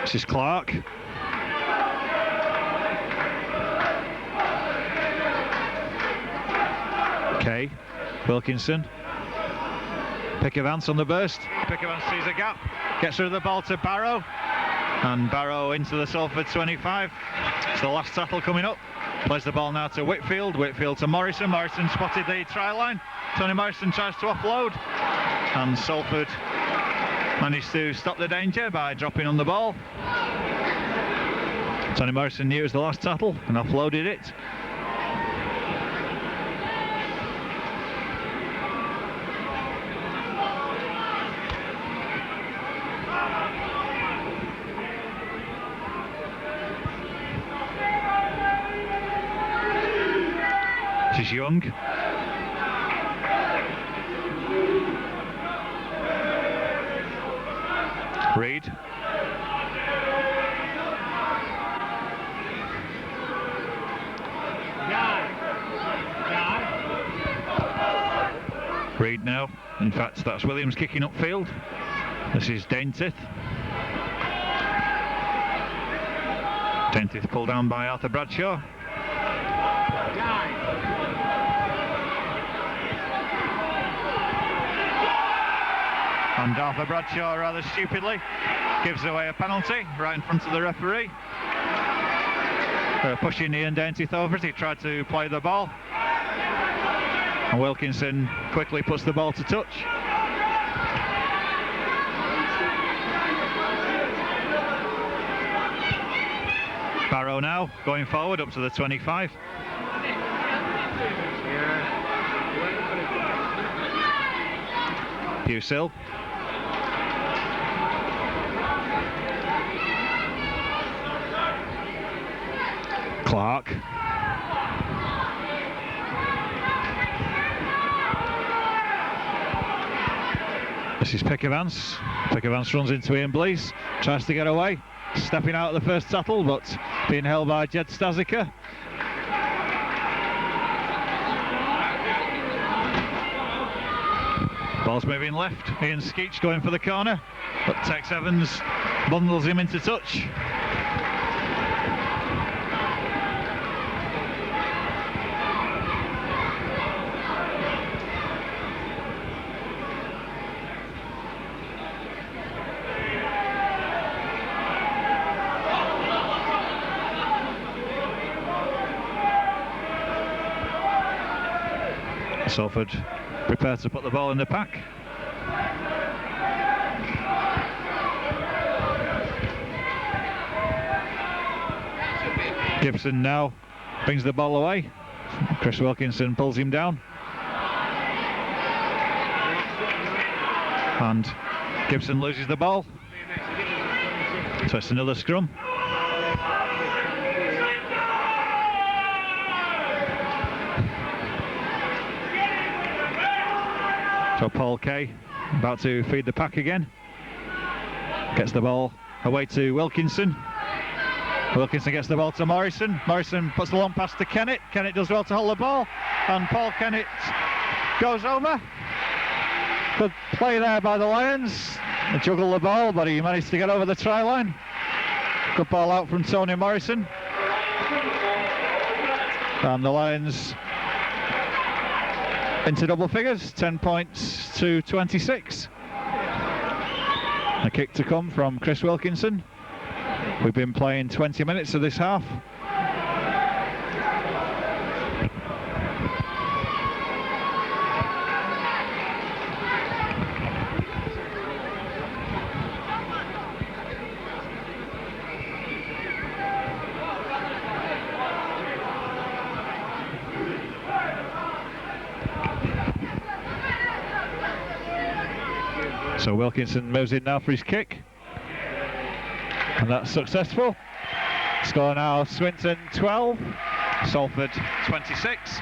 S1: This is Clark. Kay, Wilkinson, Pickavance on the burst, Pickavance sees a gap, gets rid of the ball to Barrow, and Barrow into the Salford 25, it's the last tackle coming up, plays the ball now to Whitfield, Whitfield to Morrison, Morrison spotted the try line, Tony Morrison tries to offload, and Salford managed to stop the danger by dropping on the ball. Tony Morrison knew it was the last tackle and offloaded it. This is Young. Reid. Reid now. In fact, that's Williams kicking upfield. This is Daintith. Daintith pulled down by Arthur Bradshaw. And Arthur Bradshaw rather stupidly gives away a penalty right in front of the referee. Pushing Ian Daintith over it, he tried to play the ball. And Wilkinson quickly puts the ball to touch. Barrow now going forward up to the 25. Busill. Clark. This is Pickavance. Pickavance runs into Ian Blease, tries to get away, stepping out of the first tackle, but being held by Jed Stazika. Ball's moving left. Ian Skeech going for the corner, but Tex Evans bundles him into touch. Salford prepared to put the ball in the pack. Gibson now brings the ball away. Chris Wilkinson pulls him down. And Gibson loses the ball. So it's another scrum. So Paul Kay about to feed the pack again. Gets the ball away to Wilkinson. Wilkinson gets the ball to Morrison. Morrison puts the long pass to Kennett. Kennett does well to hold the ball. And Paul Kennett goes over. Good play there by the Lions. They juggle the ball, but he managed to get over the try line. Good ball out from Tony Morrison. And the Lions into double figures, 10 points to 26. A kick to come from Chris Wilkinson. We've been playing 20 minutes of this half. So Wilkinson moves in now for his kick, and that's successful. Score now Swinton 12, Salford 26.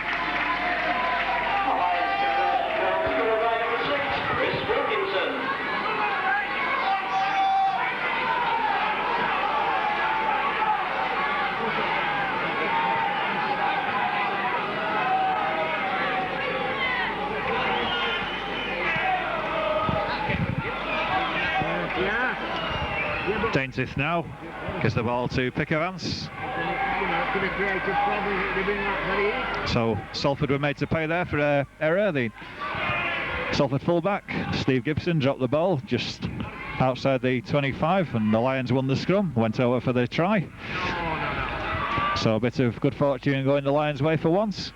S1: Daintith now gives the ball to Pickavance. So Salford were made to pay there for an error. The Salford fullback Steve Gibson dropped the ball just outside the 25, and the Lions won the scrum, went over for the try. So a bit of good fortune going the Lions' way for once.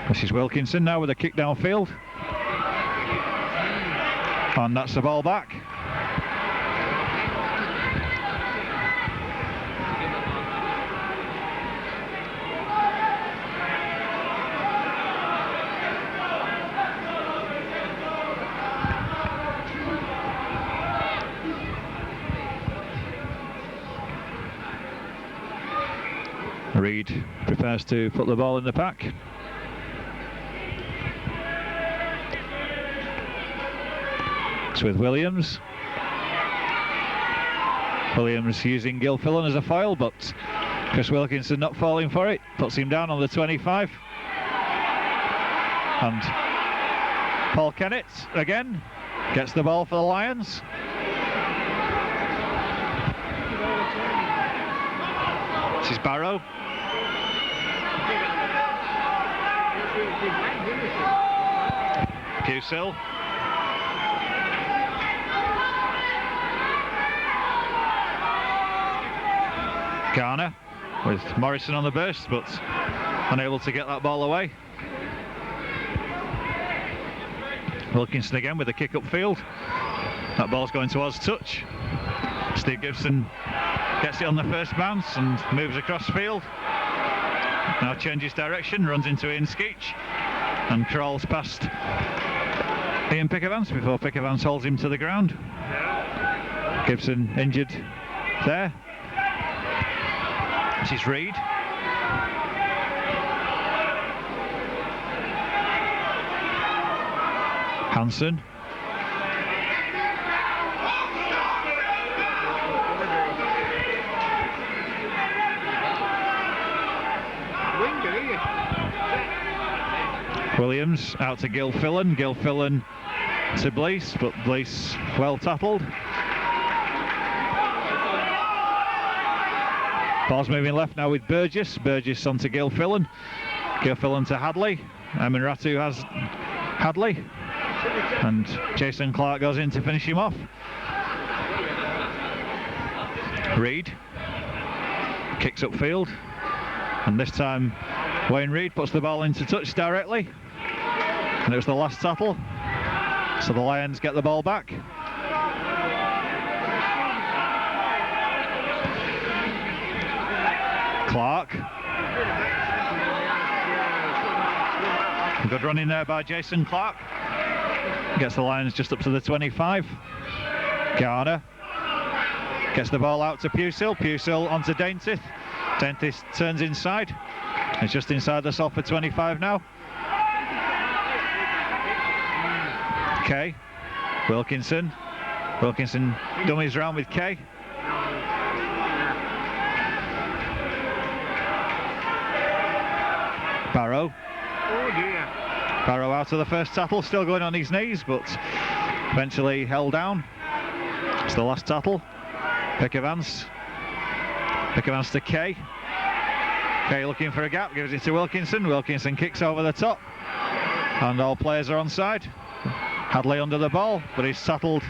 S1: This is Wilkinson now with a kick downfield. And that's the ball back. Reed prepares to put the ball in the pack. With Williams. Williams using Gilfillan as a foil, but Chris Wilkinson not falling for it. Puts him down on the 25. And Paul Kennett again gets the ball for the Lions. This is Barrow. Pusil. Garner with Morrison on the burst, but unable to get that ball away. Wilkinson again with a kick upfield. That ball's going towards touch. Steve Gibson gets it on the first bounce and moves across field. Now changes direction, runs into Ian Skeech and crawls past Ian Pickavance before Pickavance holds him to the ground. Gibson injured there. This is Reed. Hansen. Williams out to Gilfillan. Gilfillan to Blease, but Blease well tackled. Ball's moving left now with Burgess. Burgess on to Gilfillan. Gilfillan to Hadley. Ratu has Hadley. And Jason Clark goes in to finish him off. Reed kicks upfield. And this time Wayne Reed puts the ball into touch directly. And it was the last tackle. So the Lions get the ball back. Clark. Good run in there by Jason Clark. Gets the Lions just up to the 25. Garner gets the ball out to Pusil. Pusil onto Daintith. Daintith turns inside. It's just inside the Salford 25 now. Kay. Wilkinson. Wilkinson dummies around with Kay. Barrow.
S3: Oh dear.
S1: Barrow out of the first tackle, still going on his knees, but eventually held down. It's the last tackle. Pickavance. Pickavance to Kay. Kay looking for a gap, gives it to Wilkinson. Wilkinson kicks over the top. And all players are onside. Hadley under the ball, but he's tackled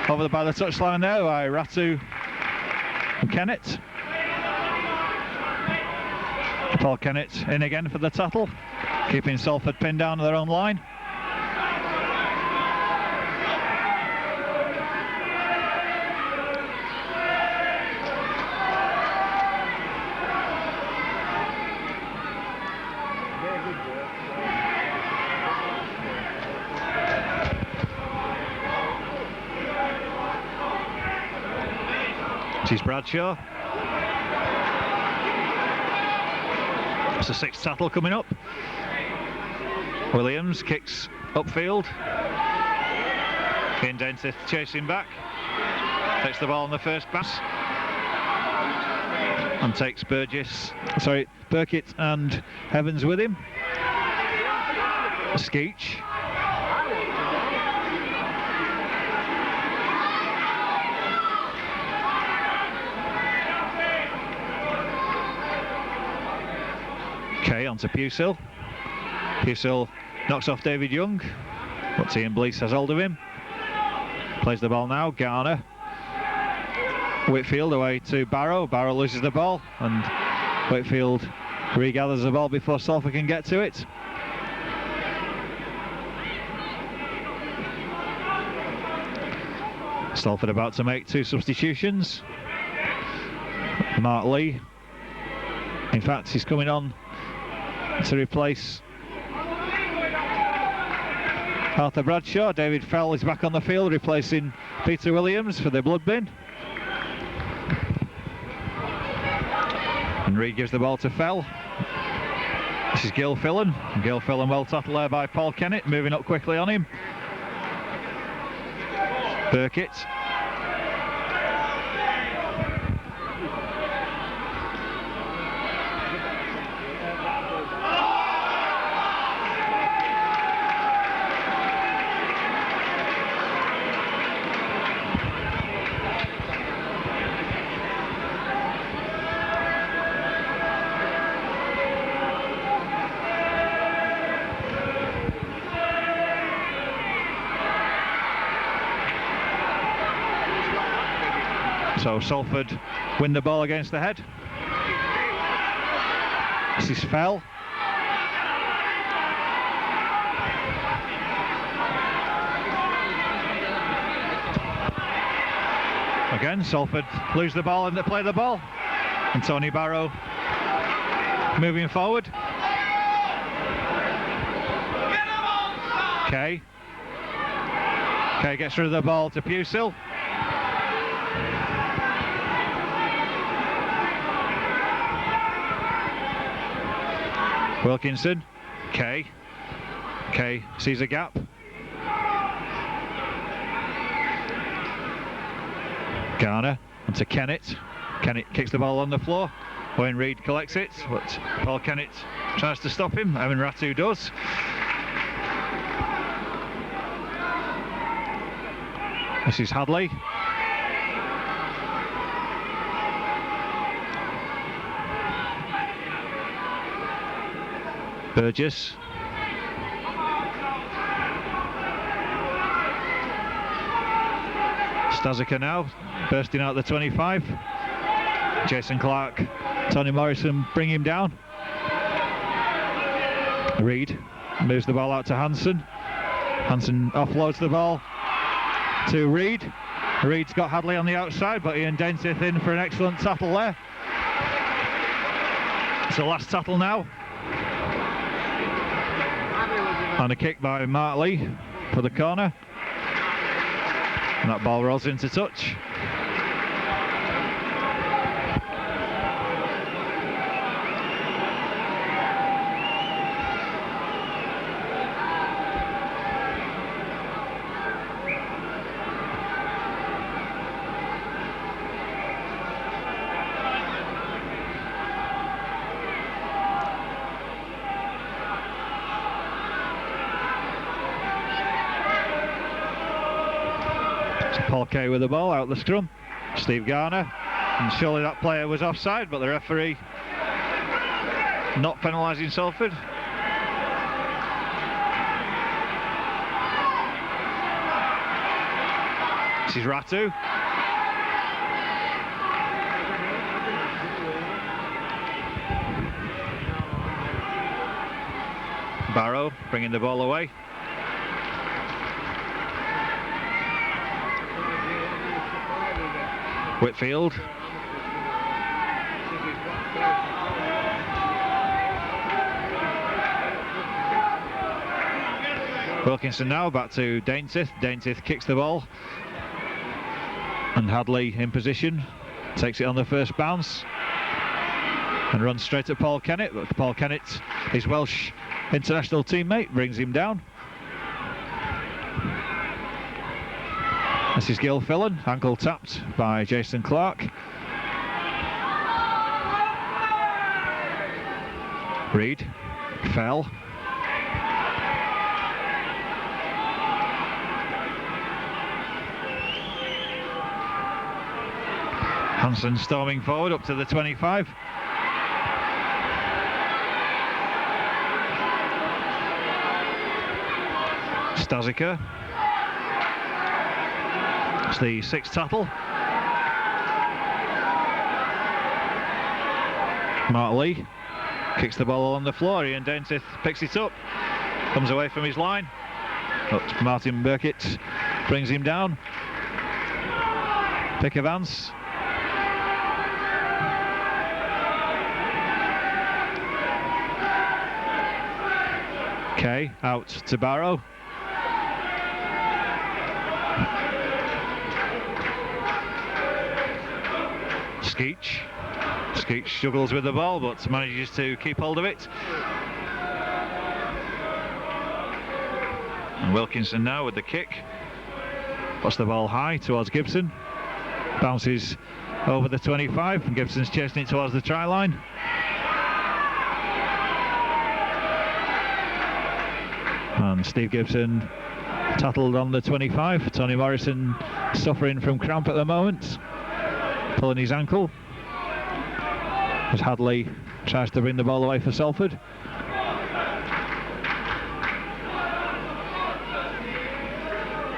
S1: over by the touchline there by Ratu and Kennett. Paul Kennett in again for the tackle, keeping Salford pinned down to their own line. This is Bradshaw. It's a sixth tackle coming up. Williams kicks upfield. Ian Dentith chasing back. Takes the ball on the first pass. And takes Burkitt and Evans with him. Skeech. Okay, on to Pusil. Pusil knocks off David Young, but Ian Blease has hold of him. Plays the ball now, Garner. Whitfield away to Barrow. Barrow loses the ball, and Whitfield regathers the ball before Salford can get to it. Salford about to make two substitutions. Mark Lee, in fact, he's coming on to replace Arthur Bradshaw. David Fell is back on the field, replacing Peter Williams for the blood bin. And Reid gives the ball to Fell. This is Gil Fillan. Gil Fillan well tackled there by Paul Kennett, moving up quickly on him. Burkitt. So Salford win the ball against the head. This is Fell. Again, Salford lose the ball and they play the ball. And Tony Barrow moving forward. Kay gets rid of the ball to Pusil. Wilkinson, Kay sees a gap. Garner onto Kennett. Kennett kicks the ball on the floor. Wayne Reid collects it, but Paul Kennett tries to stop him. Evan Ratu does. This is Hadley. Burgess. Stazika now, bursting out the 25. Jason Clark, Tony Morrison bring him down. Reid moves the ball out to Hansen. Hansen offloads the ball to Reid. Reid's got Hadley on the outside, but Ian Dentith in for an excellent tackle there. It's the last tackle now. And a kick by Mark Lee for the corner. And that ball rolls into touch. Paul Kay with the ball out the scrum. Steve Garner, and surely that player was offside, but the referee not penalising Salford. This is Ratu. Barrow bringing the ball away. Whitfield. Wilkinson now back to Dentith. Dentith kicks the ball. And Hadley in position. takes it on the first bounce and runs straight at Paul Kennett, but Paul Kennett, his Welsh international teammate, brings him down. This is Gil Fillan, ankle tapped by Jason Clark. Reed fell. Hansen storming forward up to the 25. Stazika. It's the 6th tattle. Mark Lee kicks the ball on the floor. Ian Daintith picks it up, comes away from his line. But Martin Burkitt brings him down. Pick of Vance. Kay out to Barrow. Skeech. Skeech struggles with the ball but manages to keep hold of it. And Wilkinson now with the kick. Puts the ball high towards Gibson. Bounces over the 25 and Gibson's chasing it towards the try line. And Steve Gibson tattled on the 25. Tony Morrison suffering from cramp at the moment, pulling his ankle as Hadley tries to bring the ball away for Salford.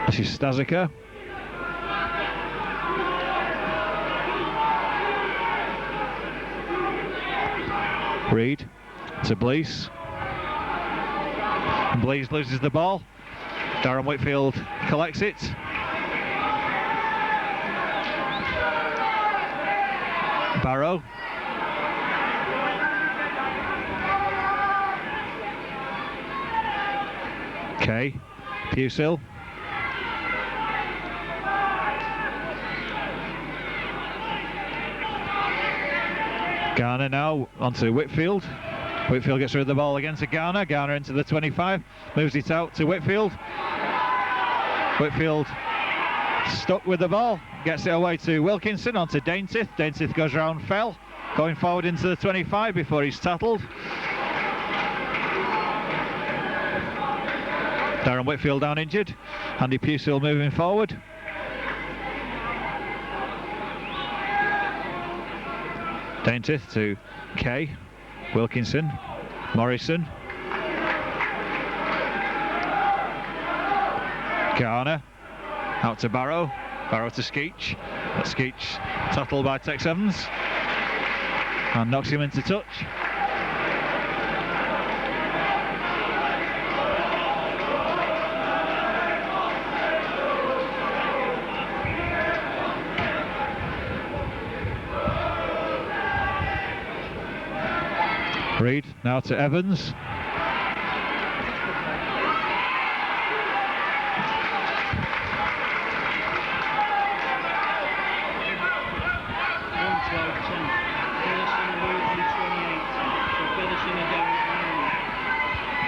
S1: This is Stazika. Reed to Blease. And Blease loses the ball. Darren Whitfield collects it. Barrow. Kay. Pusil. Garner now onto Whitfield. Whitfield gets rid of the ball again to Garner. Garner into the 25, moves it out to Whitfield. Whitfield stuck with the ball, gets it away to Wilkinson, onto Daintith. Daintith goes round Fell, going forward into the 25 before he's tattled. Darren Whitfield down injured. Andy Pusil moving forward. Daintith to Kay. Wilkinson, Morrison, Garner, out to Barrow, Barrow to Skeech, Skeech tattled by Tex Evans and knocks him into touch. Reed now to Evans.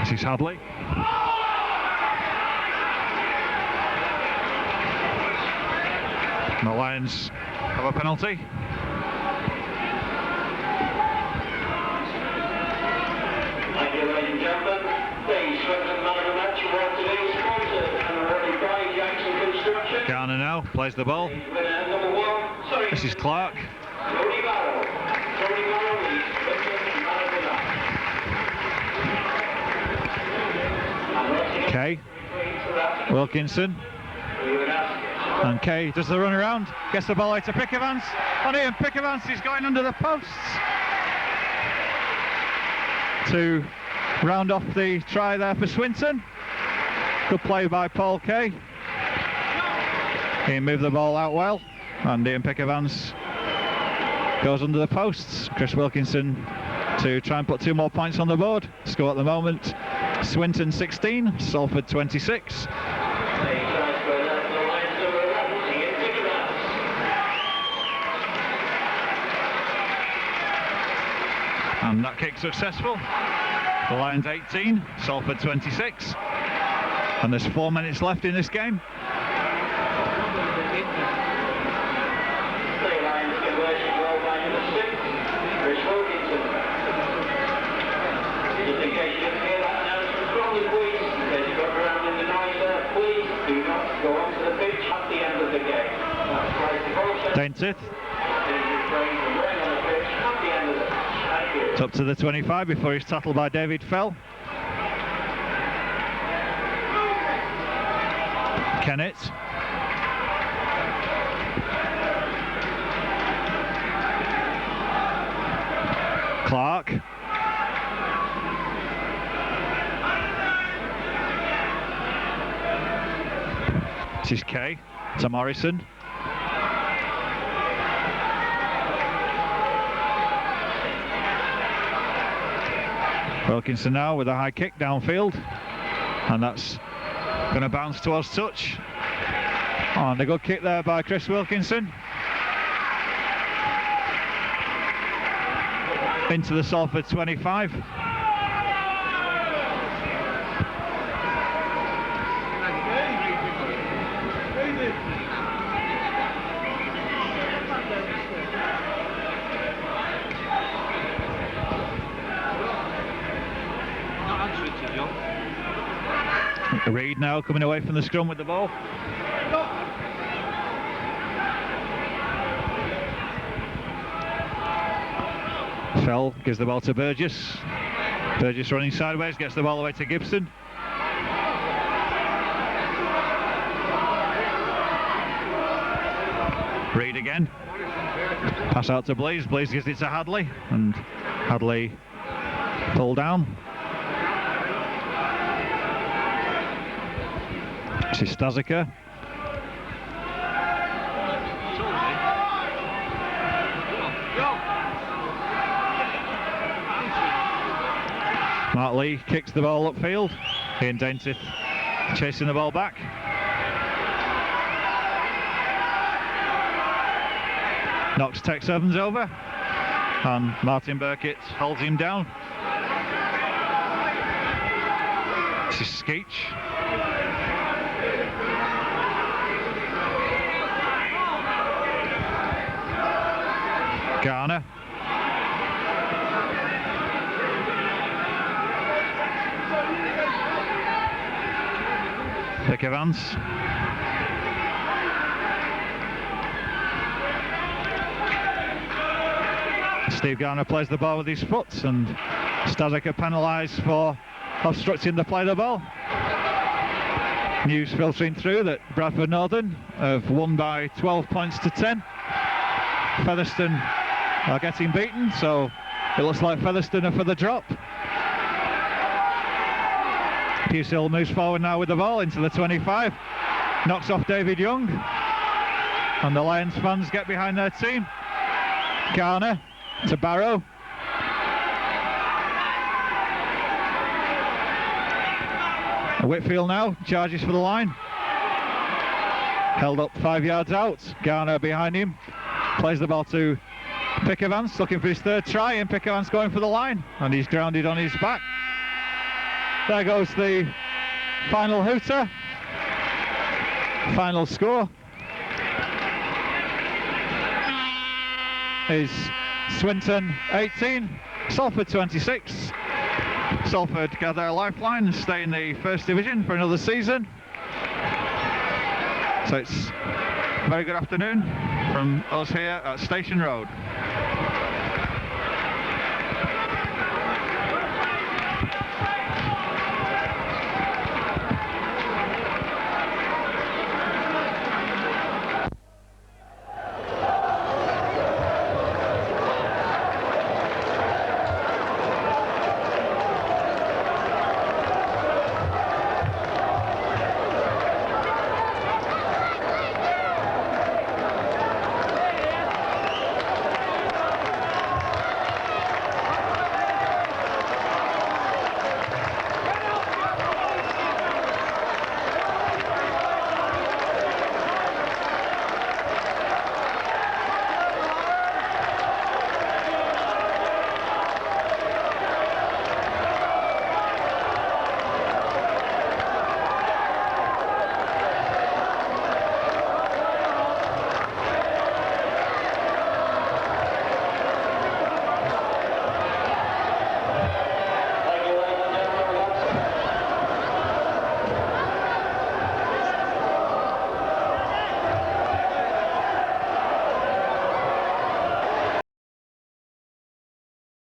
S1: This is Hadley. The Lions have a penalty.
S2: Ladies and gentlemen, the Swinton man of the match award today is sponsored and awarded by Jackson Construction.
S1: Garner now plays the ball.
S2: Number 1, sorry.
S1: This is Clark.
S2: Tony Barrow. Tony Barrow is Swinton man of the match.
S1: Kay. Wilkinson. And Kay does the run around, gets the ball out to Pick Evans. On Ian Pick Evans is going under the posts to round off the try there for Swinton. Good play by Paul Kay. He moved the ball out well, and Ian Pick Evans goes under the posts. Chris Wilkinson to try and put 2 more points on the board. Score at the moment, Swinton 16, Salford 26. And that kick successful. The Lions 18, Salford 26. And there's 4 minutes left in this game.
S2: The Lions conversion goal by number 6, Chris Wilkinson. Just in case you didn't hear that announcement from the police, in case you got around in the noise there, please do not go onto the pitch at the end of the game. That's right, the goal set.
S1: Daintith. It's up to the 25 before he's tackled by David Fell. Kennett. Clark. This is Kay to Morrison. Wilkinson now with a high kick downfield, and that's going to bounce towards touch. Oh, and a good kick there by Chris Wilkinson. Into the Salford 25. Reid now coming away from the scrum with the ball. Fell gives the ball to Burgess. Burgess running sideways, gets the ball away to Gibson. Reid again. Pass out to Blaze. Blaze gives it to Hadley, and Hadley pulled down. This is Stazika. Mark Lee kicks the ball upfield. Ian Daintith chasing the ball back. Knox takes Evans over, and Martin Burkitt holds him down. This is Skeech. Garner. Pick Evans. Steve Garner plays the ball with his foot, and Stazika penalised for obstructing the play of the ball. News filtering through that Bradford Northern have won by 12 points to 10. Featherstone are getting beaten, so it looks like Featherstone are for the drop. Pushill moves forward now with the ball into the 25, knocks off David Young, and the Lions fans get behind their team. Garner to Barrow. Whitfield now charges for the line. Held up 5 yards out. Garner behind him. Plays the ball to Pick Evans, looking for his third try, and Pick Evans going for the line, and he's grounded on his back. There goes the final hooter. Final score is Swinton 18, Salford 26. Salford gather a lifeline and stay in the First Division for another season. So it's a very good afternoon from us here at Station Road.